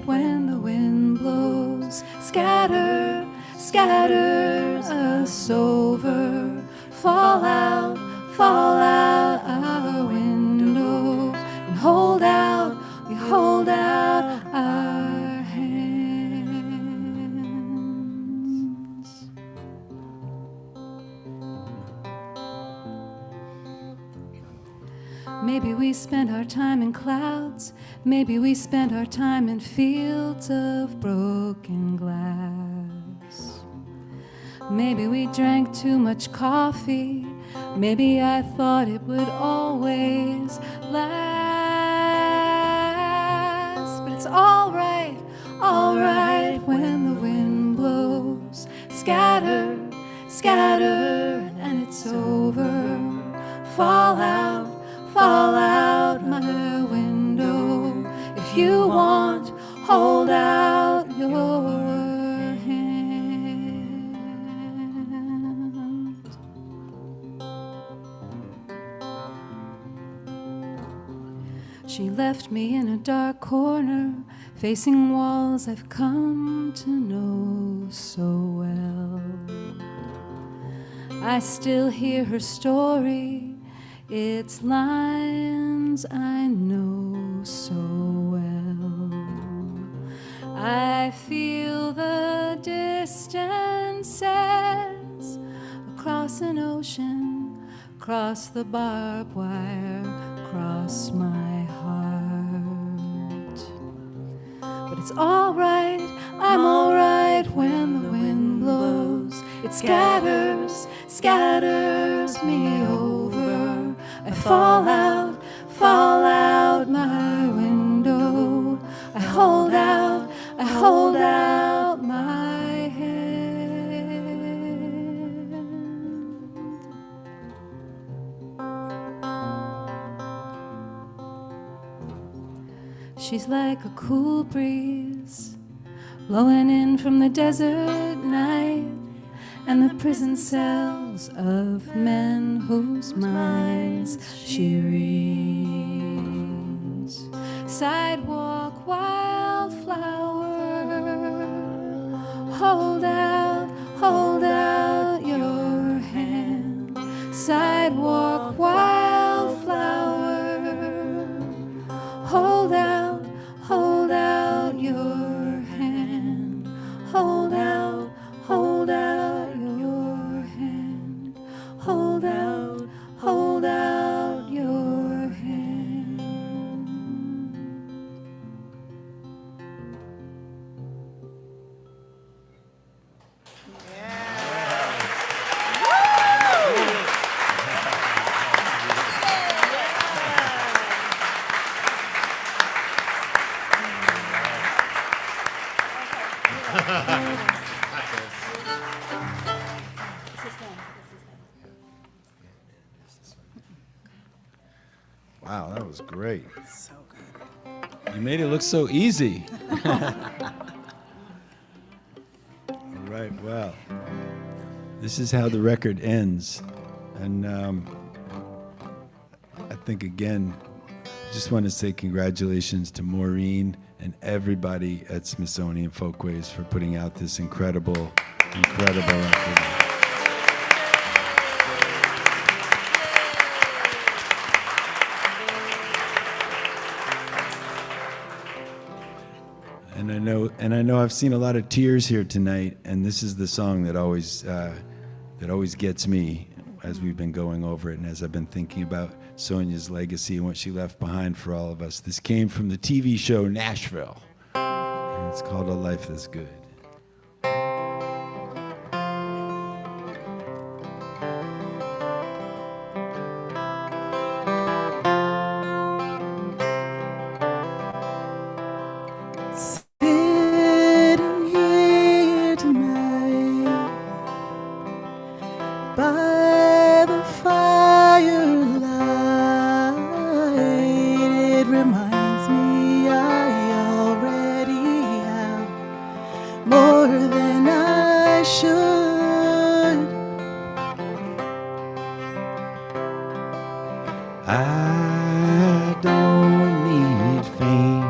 when the wind blows. Scatter, scatters us over. Fall out our window and hold out, we hold out our hands. Maybe we spent our time in clouds, maybe we spent our time in fields of broken glass. Maybe we drank too much coffee, Maybe I thought it would always last, but it's all right when the wind blows. Scatter, scatter, and it's over. Fall out my window. If you want, hold out your hand. She left me in a dark corner, facing walls I've come to know so well. I still hear her story, its lines I know so well. I feel the distances across an ocean, across the barbed wire, across my heart. But it's all right, I'm all right when the wind blows. It scatters me over. I fall out my window. I hold out my hand. She's like a cool breeze blowing in from the desert night, and the prison cells of men whose minds she reads. Sidewalk wildflower, hold out your hand. Sidewalk wildflower, hold out your hand. Hold out your hand. Hold out your hand. Wow, that was great. So good. You made it look so easy. All right, well, this is how the record ends. And I think, again, I just want to say congratulations to Maureen and everybody at Smithsonian Folkways for putting out this incredible record. And I know I've seen a lot of tears here tonight, and this is the song that always gets me as we've been going over it and as I've been thinking about Sonya's legacy and what she left behind for all of us. This came from the TV show Nashville, and it's called A Life That's Good. Sitting here tonight by the firelight, it reminds me I already have more than I should. I don't need fame,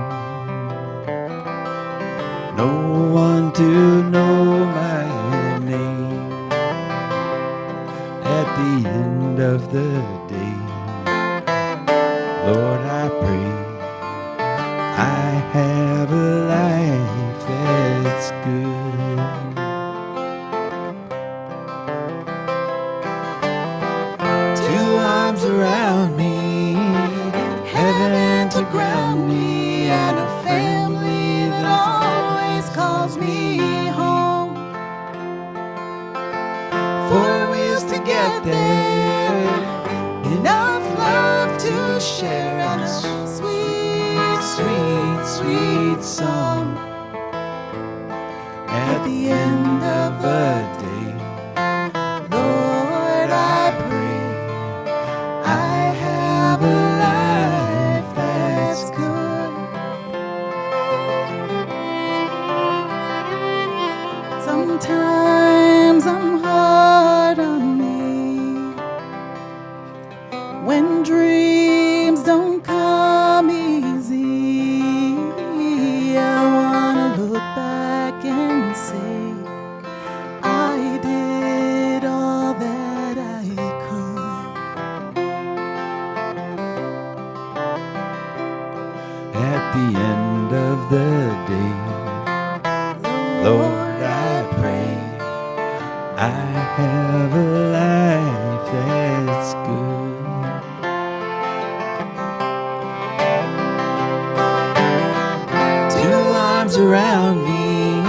no one to know my name. At the end of the day, Lord, I pray I have a life that's good. Two arms around me, heaven to ground me, and a family that always calls me home. Four wheels to get there, to share in a sweet, sweet, sweet song. At the end of the day, Lord, I pray I have a life that's good. Sometimes I'm hard on me when dreams don't come easy. I wanna look back and say I did all that I could. At the end of the day, Lord, I pray I have a life that's good. Two arms around me,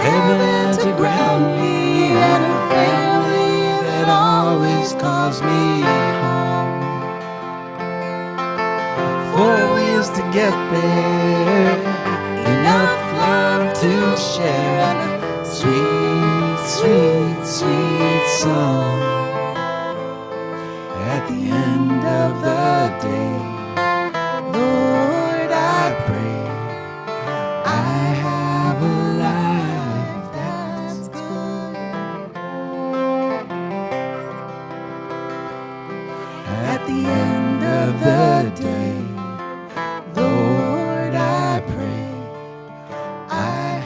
heaven to ground me, and a family that always calls me home. 4 wheels to get there, enough love to share, and a sweet, sweet, sweet song. At the end of the day, Lord, I pray I have a life that's good. At the end of the day, Lord, I pray I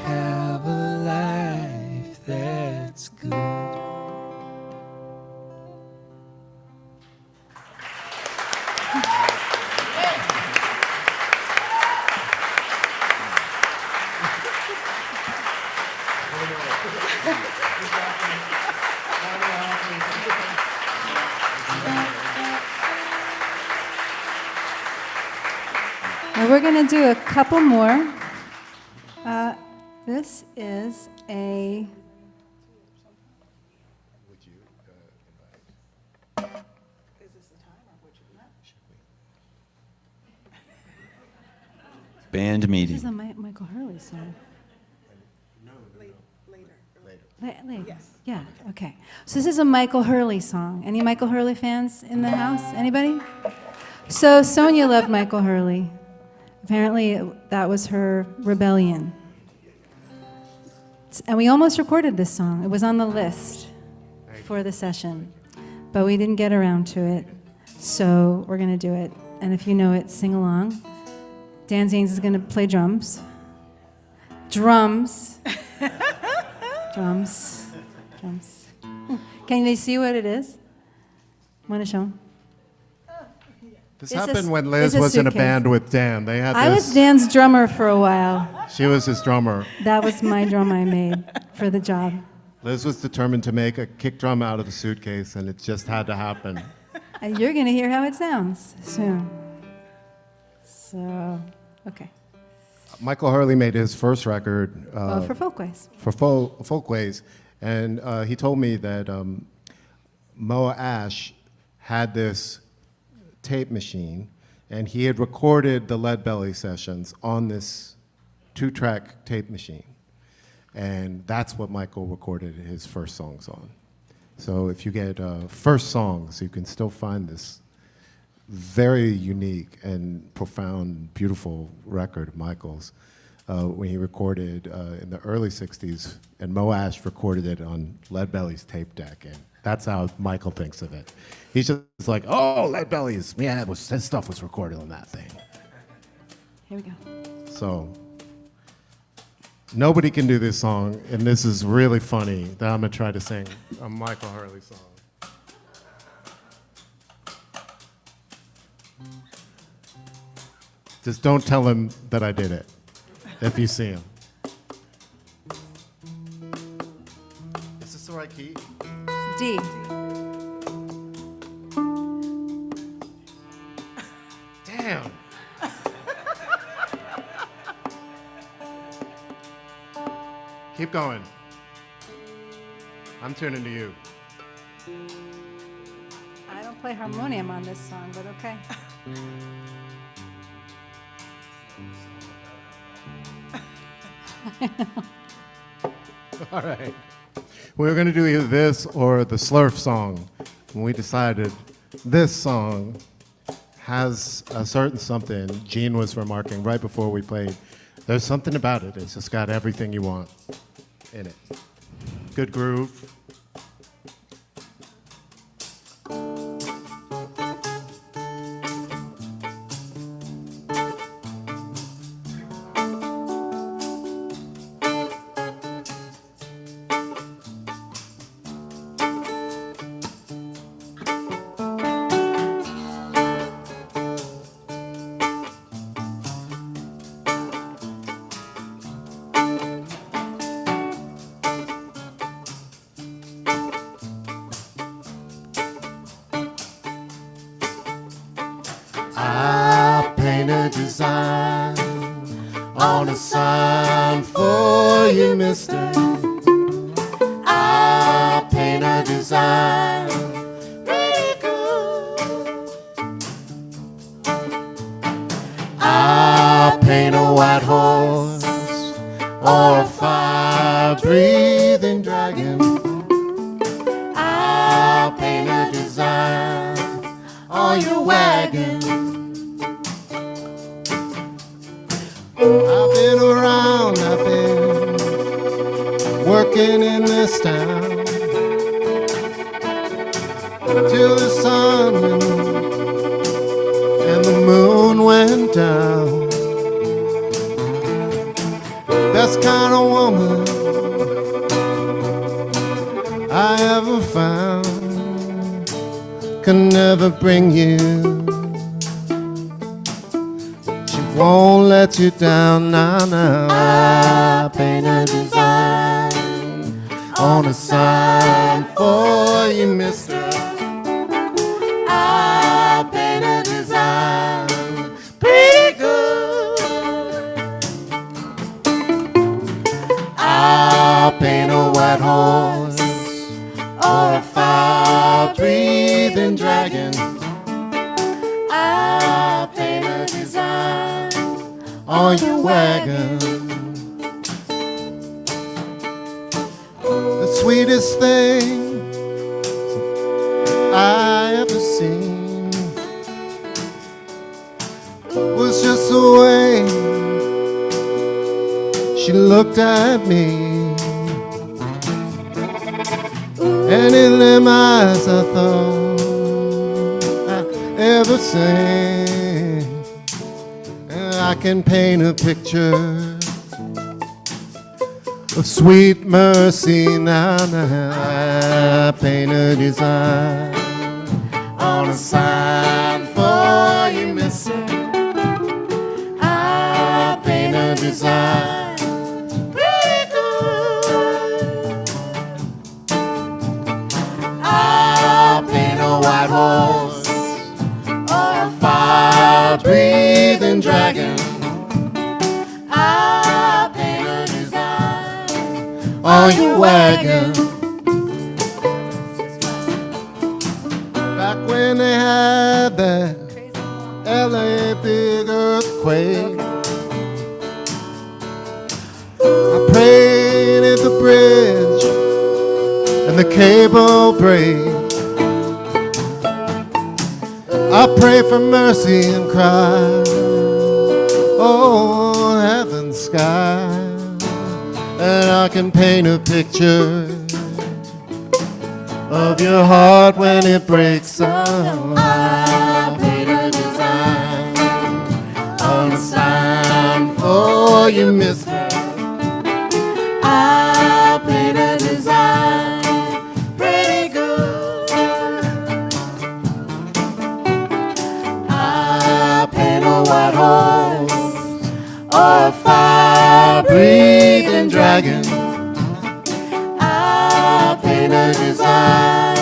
have a life that's good. Now we're going to do a couple more. This is a Band this meeting. is a Michael Hurley song. Later. Yes. Yeah. Okay. So this is a Michael Hurley song. Any Michael Hurley fans in the house? Anybody? So Sonya loved Michael Hurley. Apparently, that was her rebellion. And we almost recorded this song. It was on the list for the session, but we didn't get around to it. So we're going to do it. And if you know it, sing along. Dan Zanes is going to play drums. Drums. Drums. Drums. Can they see what it is? Want to show them? This It's a happened s- when Liz it's a was in a suitcase. band with Dan. They had I this. was Dan's drummer for a while. She was his drummer. That was my drum I made for the job. Liz was determined to make a kick drum out of a suitcase, and it just had to happen. And you're going to hear how it sounds soon. So, okay. Michael Hurley made his first record For Folkways. for Folkways, and he told me that Moa Ash had this tape machine, and he had recorded the Lead Belly sessions on this 2-track tape machine. And that's what Michael recorded his first songs on. So if you get first songs, you can still find this very unique and profound, beautiful record of Michael's when he recorded in the early 60s, and Mo Ash recorded it on Lead Belly's tape deck, and that's how Michael thinks of it. He's just like, oh, Lead Belly's, yeah, his stuff was recorded on that thing. Here we go. So nobody can do this song, and this is really funny that I'm gonna try to sing a Michael Hurley song. Just don't tell him that I did it if you see him. Is this the right key? It's D. Damn. Keep going. I'm tuning to you. I don't play harmonium on this song, but okay. All right. We were going to do either this or the Slurf song. And we decided this song has a certain something. Gene was remarking right before we played. There's something about it. It's just got everything you want in it. Good groove. I paint a design on a sign for you, mister. I paint a design really good. I paint a white horse or a fire-breathing dragon. I paint a design on your wagon. I've been around, I've been working in this town till the sun and the moon went down. Best kind of woman I ever found can never bring you. Won't let you down now, now. I paint a design on a sign for you, mister. I paint a design pretty good. I paint a white horse or a fire-breathing dragon. I paint a design on your wagon. The sweetest thing I ever seen was just the way she looked at me. And in them eyes I thought I ever seen. I can paint a picture of sweet mercy now, now. I paint a design on a sign for you, mister. I paint a design pretty good. I paint a white horse or a fire-breathing dragon. I paint a design on your wagon. Back when they had that LA big earthquake, I painted the bridge and the cable break. I pray for mercy and cry, oh, heaven's sky. And I can paint a picture of your heart when it breaks. Oh, I paint a design on a sign for you, mister. I paint a design pretty good. I paint a white horse or a fire-breathing dragon. I paint a design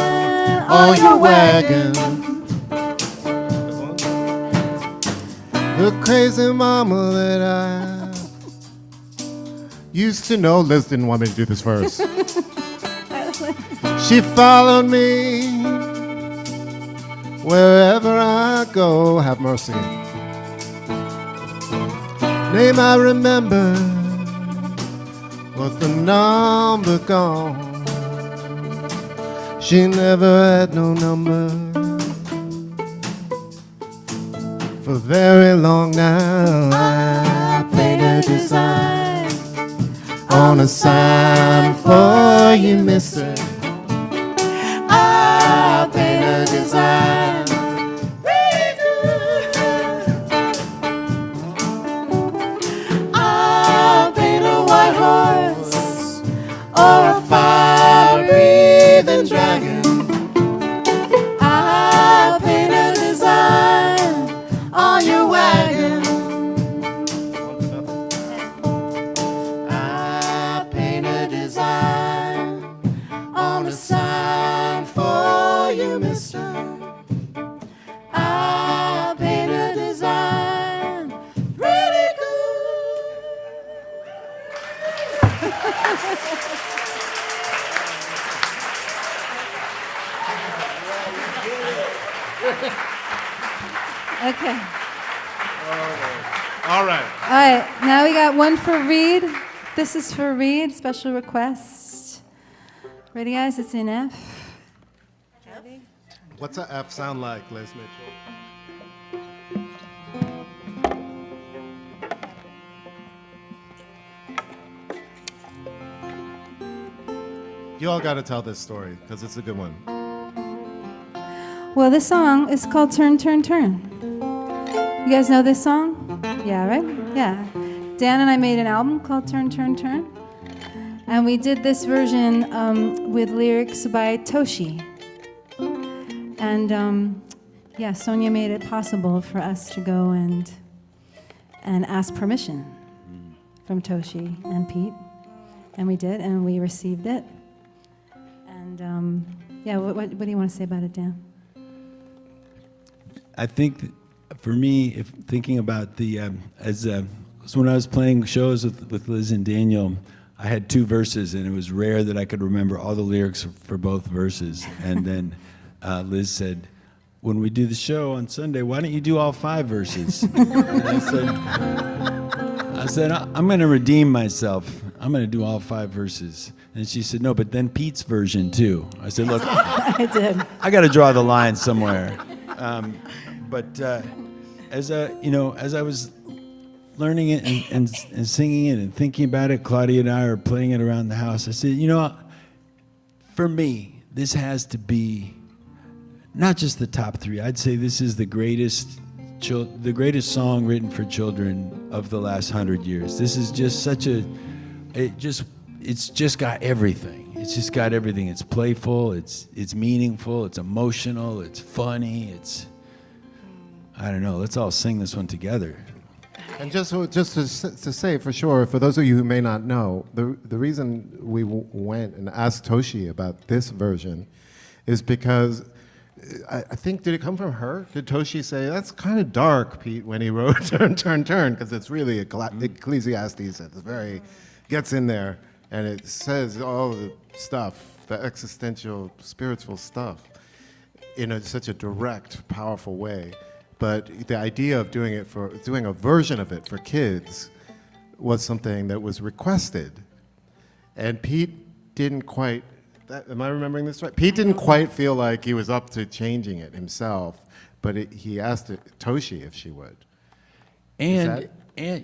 on your wagon. The crazy mama that I used to know. Liz didn't want me to do this verse. She followed me wherever I go, have mercy. Name I remember was the number gone. She never had no number for very long now. I paint a design on a sign for you, mister. I paint a design. I paint a white horse or a fire-breathing dragon. I paint a design on your wagon. I paint a design on a sign for you, mister. I paint a design really good. Okay. All right. All right, now we got one for Reed. This is for Reed, special request. Ready, guys? It's in F. What's that F sound like, Liz Mitchell? You all got to tell this story because it's a good one. Well, this song is called Turn, Turn, Turn. You guys know this song? Yeah, right? Yeah. Dan and I made an album called Turn, Turn, Turn. And we did this version with lyrics by Toshi. And yeah, Sonya made it possible for us to go and ask permission from Toshi and Pete. And we did, and we received it. And yeah, what do you want to say about it, Dan? I think for me, if thinking about the, so when I was playing shows with Liz and Daniel, I had 2 verses, and it was rare that I could remember all the lyrics for both verses. And then Liz said, when we do the show on Sunday, why don't you do all 5 verses? And I said, I'm going to redeem myself. I'm going to do all 5 verses. And she said, no, but then Pete's version too. I said, look, I did. I got to draw the line somewhere. But as I was learning it and singing it and thinking about it, Claudia and I are playing it around the house. I said, for me, this has to be not just the top 3. I'd say this is the greatest song written for children of the last 100 years. This is just it's just got everything. It's just got everything. It's playful. It's meaningful. It's emotional. It's funny. I don't know. Let's all sing this one together. And just to say for sure, for those of you who may not know, the reason we went and asked Toshi about this version is because I think, did it come from her? Did Toshi say, that's kind of dark, Pete, when he wrote Turn, Turn, Turn, because it's really Ecclesiastes. It's very, gets in there, and it says all the stuff, the existential, spiritual stuff, in such a direct, powerful way. But the idea of doing a version of it for kids was something that was requested. And Pete didn't quite, am I remembering this right? Pete didn't quite feel like he was up to changing it himself, but he asked Toshi if she would. And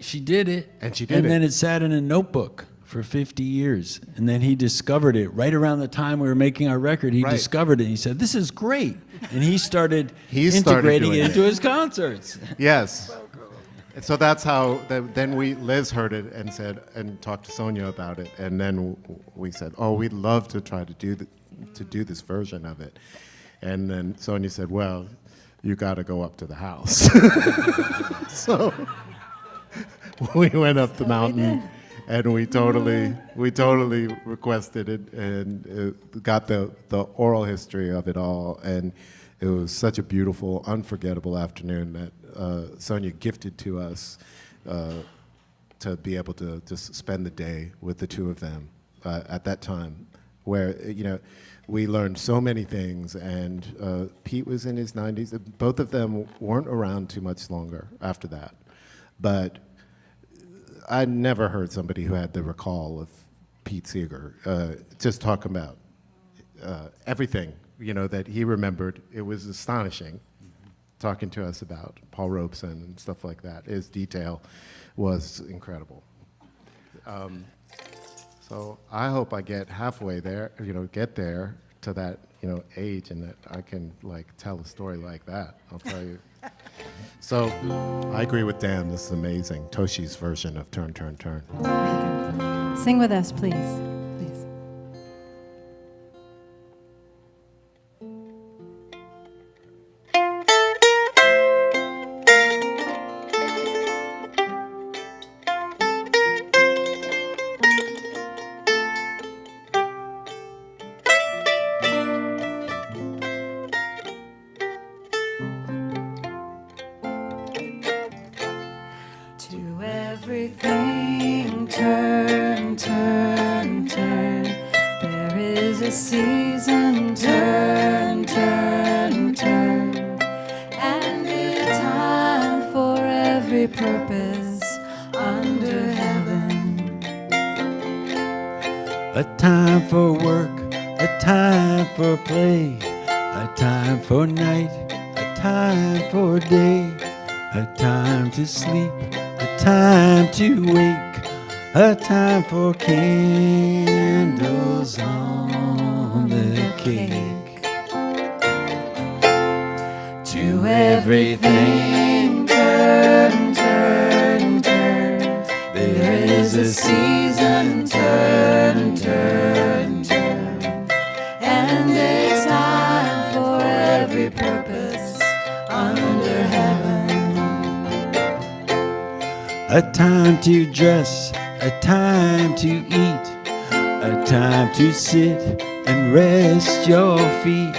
she did it. And she did it. And then it sat in a notebook for 50 years. And then he discovered it right around the time we were making our record. He discovered it. He said, this is great. And he started integrating it into his concerts. Yes. And so that's how, then Liz heard it and talked to Sonya about it. And then we said, oh, we'd love to try to do this version of it. And then Sonya said, well, you got to go up to the house. So we went up the mountain. And we totally requested it and got the oral history of it all. And it was such a beautiful, unforgettable afternoon that Sonya gifted to us to be able to just spend the day with the 2 of them at that time where, we learned so many things, and Pete was in his 90s. Both of them weren't around too much longer after that. But I never heard somebody who had the recall of Pete Seeger just talking about everything, that he remembered. It was astonishing, talking to us about Paul Robeson and stuff like that. His detail was incredible. So I hope I get halfway there, get there to that, age, and that I can tell a story like that. I'll tell you. So I agree with Dan. This is amazing. Toshi's version of Turn, Turn, Turn. Sing with us, please. Please. Everything turn, turn, turn. There is a season, turn, turn, turn. And a time for every purpose under heaven. A time for work, a time for play, a time for night, a time for day, a time to sleep, a time to wake, a time for candles on the cake. To everything turn, turn, turn. There is a season, turn, turn, turn. And a time for every purpose under heaven. A time to dress, a time to eat, a time to sit and rest your feet,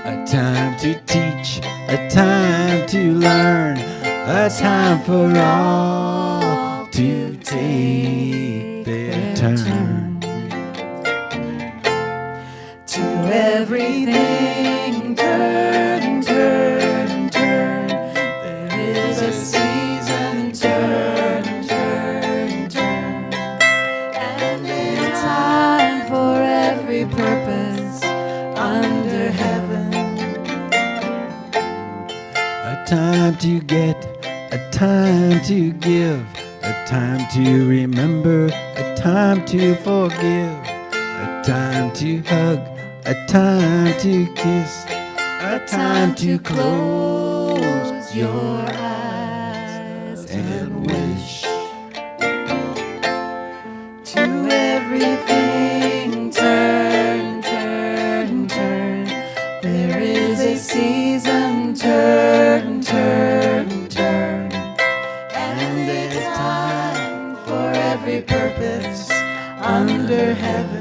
a time to teach, a time to learn, a time for all to take their turn. To everything turn, turn, turn. There is a season, turn, turn, turn. And a time for every purpose under heaven. A time to get, a time to give, a time to remember, a time to forgive, a time to hug, a time to kiss, a time to close your eyes and wish. To everything turn, turn, turn. There is a season, turn, turn, turn. And a time for every purpose under heaven.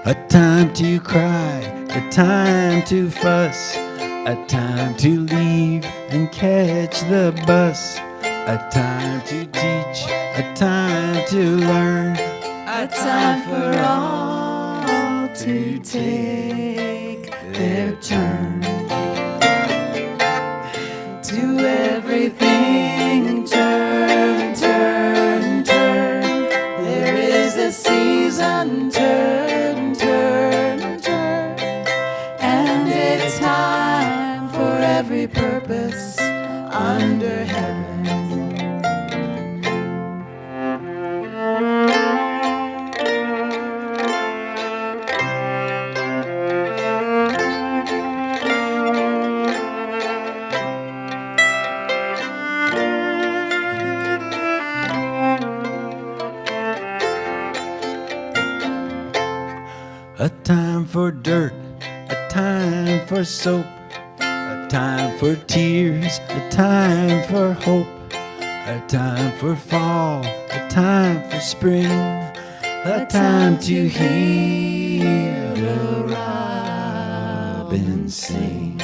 A time to cry, a time to fuss, a time to leave and catch the bus, a time to teach, a time to learn, A time for all to take their turn. To everything turn, turn, turn. There is a season, turn, turn, turn. And a time for every purpose under heaven. a time for dirt, a time for soap, a time for tears, a time for hope, a time for fall, a time for spring, a time to hear the robin sing.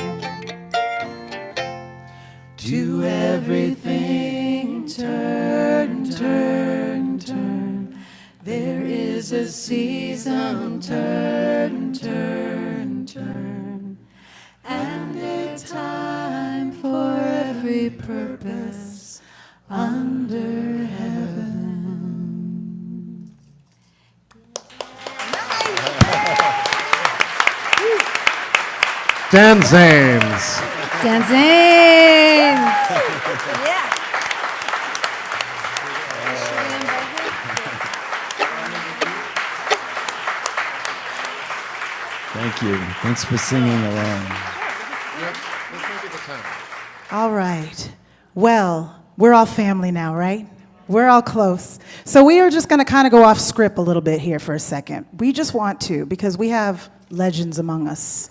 To everything turn, turn, turn. There is the season turn, turn, turn, and a time for every purpose under heaven. Dan Zanes. Dan Zanes. Yeah. Thank you. Thanks for singing along. All right. Well, we're all family now, right? We're all close. So we are just going to kind of go off script a little bit here for a second. We just want to, because we have legends among us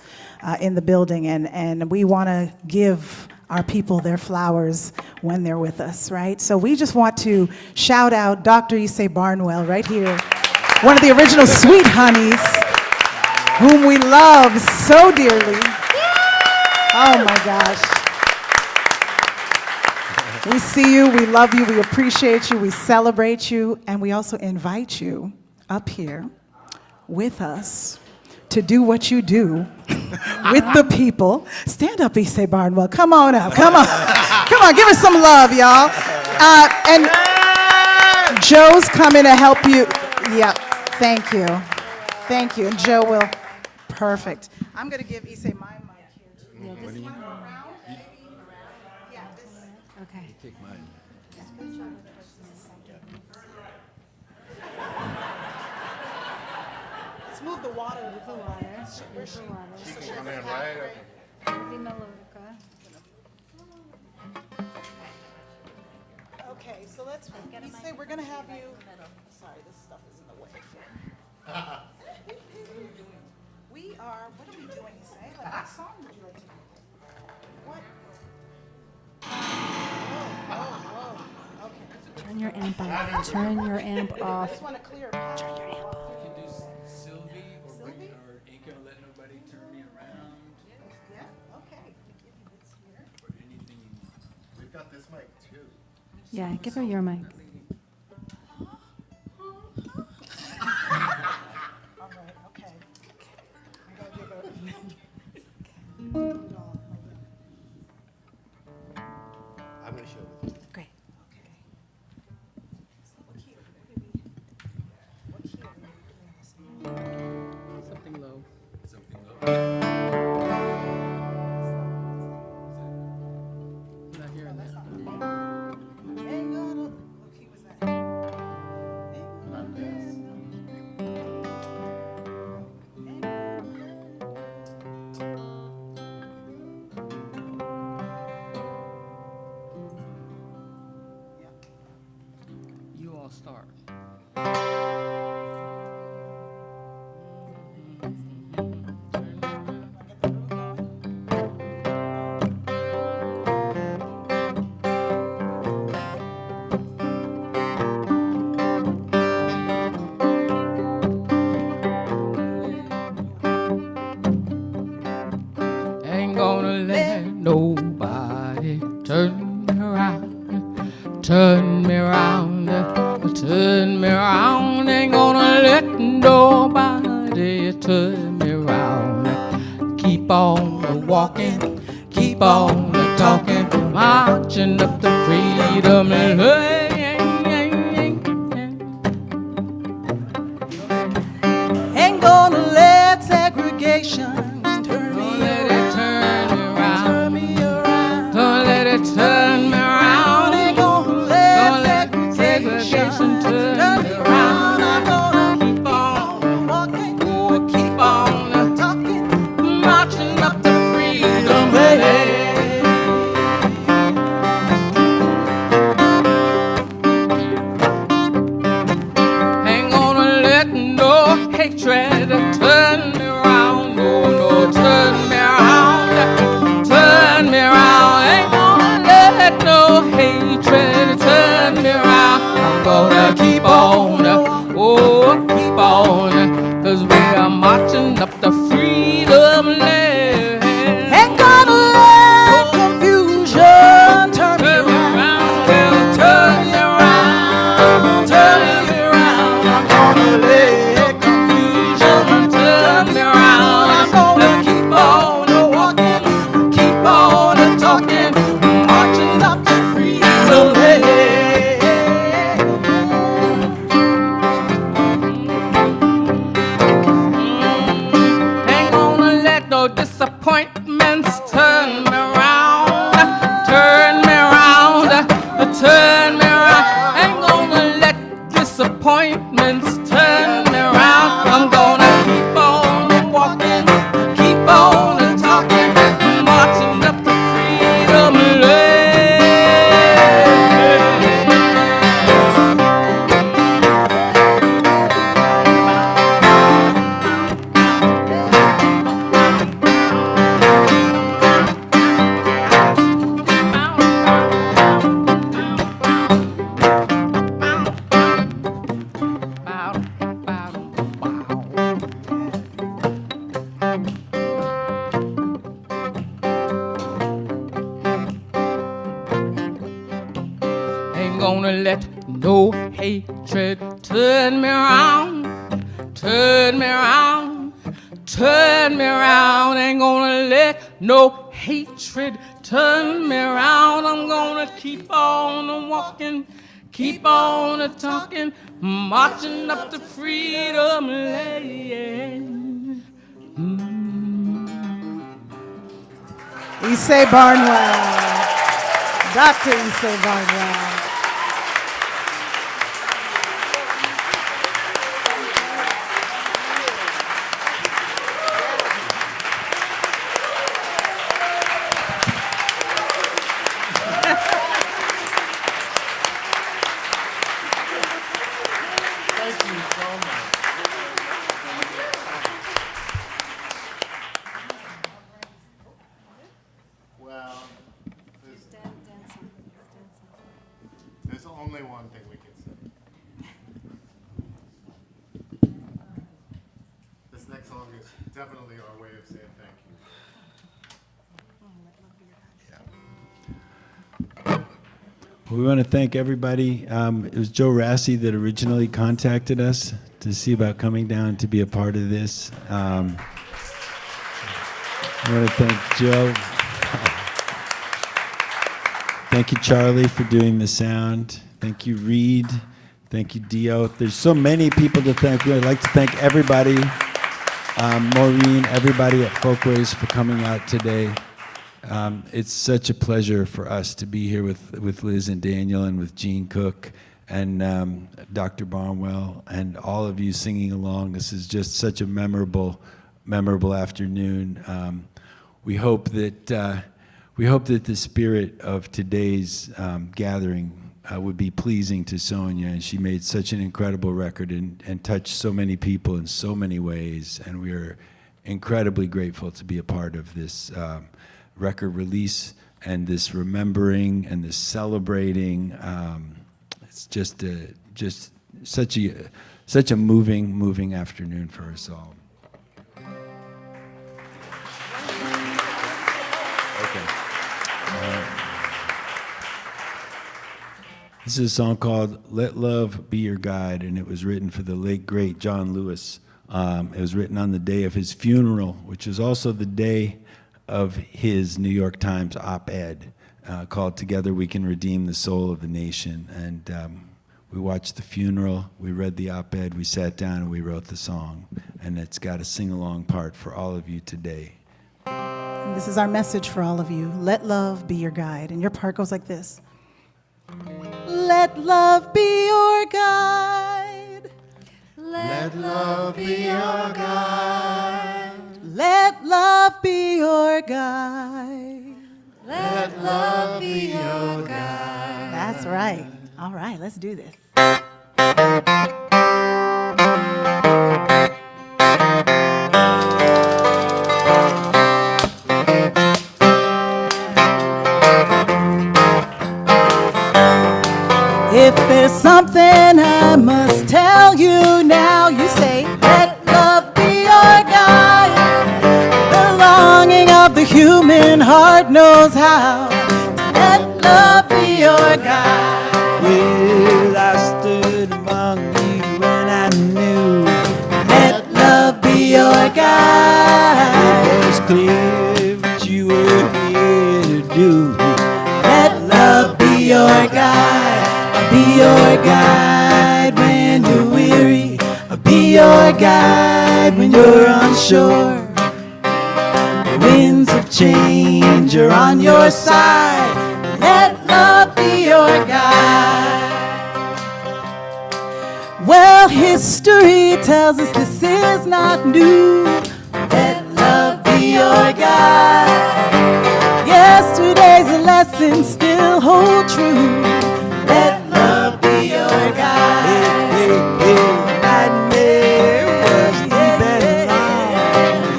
in the building, and we want to give our people their flowers when they're with us, right? So we just want to shout out Dr. Issei Barnwell right here, one of the original Sweet Honeys, whom we love so dearly. Oh my gosh. We see you, we love you, we appreciate you, we celebrate you, and we also invite you up here with us to do what you do with the people. Stand up, Issei Barnwell. Come on up. Come on. Come on, give us some love, y'all. And Joe's coming to help you. Yep. Thank you. Thank you. And Joe will. Perfect. I'm going to give Issei my mic here, too. This one around? Yeah, this. Okay. Take mine. Let's move the water. Where's she? Come in right Okay, so let's, Issei, we're going to have you. Sorry, this stuff is in the way. We are, what are we doing, Issei? Like, what song would you like to do? What? Whoa. Okay. Turn your amp off. Turn your amp I off. just want to clear a path. Turn your amp off. You can do Sylvie, or ain't gonna let nobody turn me around, Yeah, okay. It's here. or anything you want. We've got this mic too. Yeah, give her your mic. All right, okay. I'm going to give her. I'm going to show this. Great. Okay. So what key are we What key are we doing this? Something low. Something low. Not hearing that. Ain't gonna. What key was that? Not this. You all start. Ain't gonna let nobody turn me around, turn me around, turn me around. Ain't gonna let nobody turn me around. Keep on walking, keep on talking, marching up the freedom lane. Ain't gonna let segregation turn Don't me let it turn me around. turn me around. Don't let it turn me around. Ain't gonna Don't let let segregation turn me me around. I'm gonna Keep on walking, keep on talking. marching up the freedom lane. Ain't gonna let no hatred turn me around. No, disappointments turn me around, turn me around, turn me around. Ain't gonna let disappointments turn me around. I'm gonna keep on walking, keep on talking, marching up the freedom lane. Ain't gonna let no hatred turn me around, turn me around, turn me around. Ain't gonna let no hatred turn me around. I'm gonna keep on walking, keep on talking, marching up the freedom lane. Issei Barnwell. Dr. Issei Barnwell. Thank you so much. Well, there's only one thing we can say. This next song is definitely our way of saying thank you. We want to thank everybody. It was Joe Rassi that originally contacted us to see about coming down to be a part of this. I want to thank Joe. Thank you, Charlie, for doing the sound. Thank you, Reed. Thank you, Dio. There's so many people to thank. I'd like to thank everybody, Maureen, everybody at Folkways for coming out today. It's such a pleasure for us to be here with Liz and Daniel and with Gene Cook and Dr. Barnwell and all of you singing along. This is just such a memorable afternoon. We hope that the spirit of today's gathering would be pleasing to Sonya, and she made such an incredible record and touched so many people in so many ways, and we are incredibly grateful to be a part of this record release and this remembering and this celebrating. It's just such a moving afternoon for us all. This is a song called Let Love Be Your Guide, and it was written for the late, great John Lewis. It was written on the day of his funeral, which is also the day of his New York Times op-ed called Together We Can Redeem the Soul of the Nation. And we watched the funeral, we read the op-ed, we sat down and we wrote the song. And it's got a sing-along part for all of you today. And this is our message for all of you. Let love be your guide. And your part goes like this. Let love be your guide. Let love be your guide. Let love be your guide. Let love be your guide. That's right. All right, let's do this. If there's something I must tell you now, you say, let love be your guide. The longing of the human heart knows how. Let love be your guide. Well, I stood among you when I knew Let love be your guide. it was clear what you were here to do. Let love be your guide. Be your guide when you're weary. Be your guide when you're on shore. The winds of of change are on your side. Let love be your guide. Well, history tells us this is not new. Let love be your guide. Yesterday's lessons still hold true. Let love be your guide.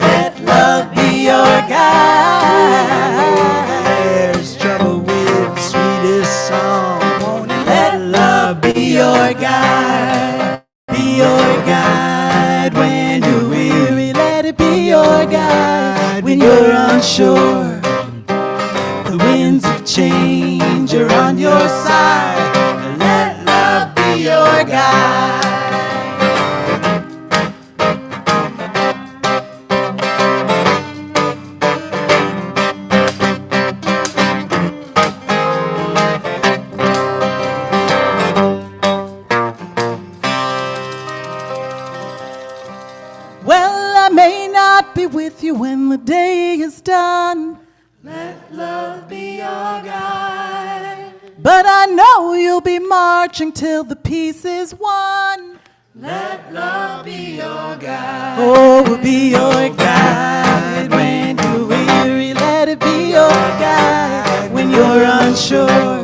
Let love be your guide. There's trouble with the sweetest song. Let love be your guide. Be your guide when you're weary. Let it be your guide when you're unsure. The winds of change are on your side. Let love be your guide. Well, I may not be with you when the day is done. Let love be your guide. But I know you'll be marching till the peace is won. Let love be your guide. Oh, will be your guide when you're weary. Let it be your guide when you're unsure.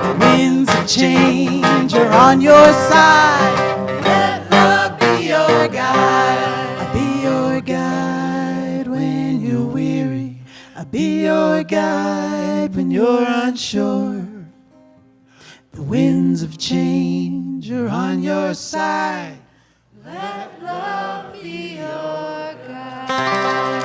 The winds of change are on your side. Let love be your guide. I'll be your guide when you're weary. I'll be your guide when you're unsure. The winds of change are on your side. Let love be your guide.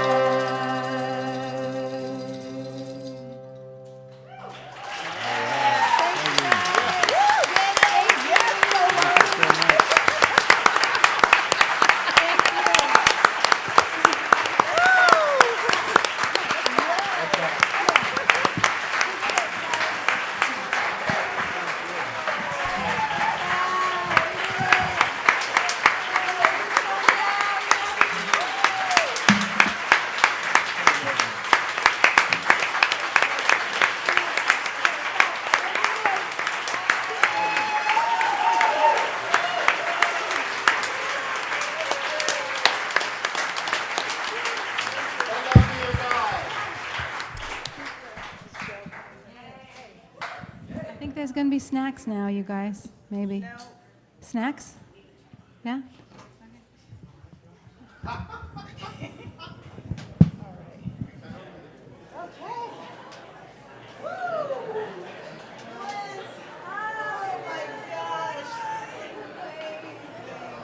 I think there's going to be snacks now, you guys. Maybe. Snacks? Yeah?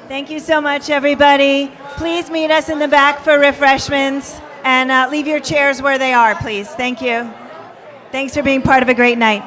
Thank you so much, everybody. Please meet us in the back for refreshments, and leave your chairs where they are, please. Thank you. Thanks for being part of a great night.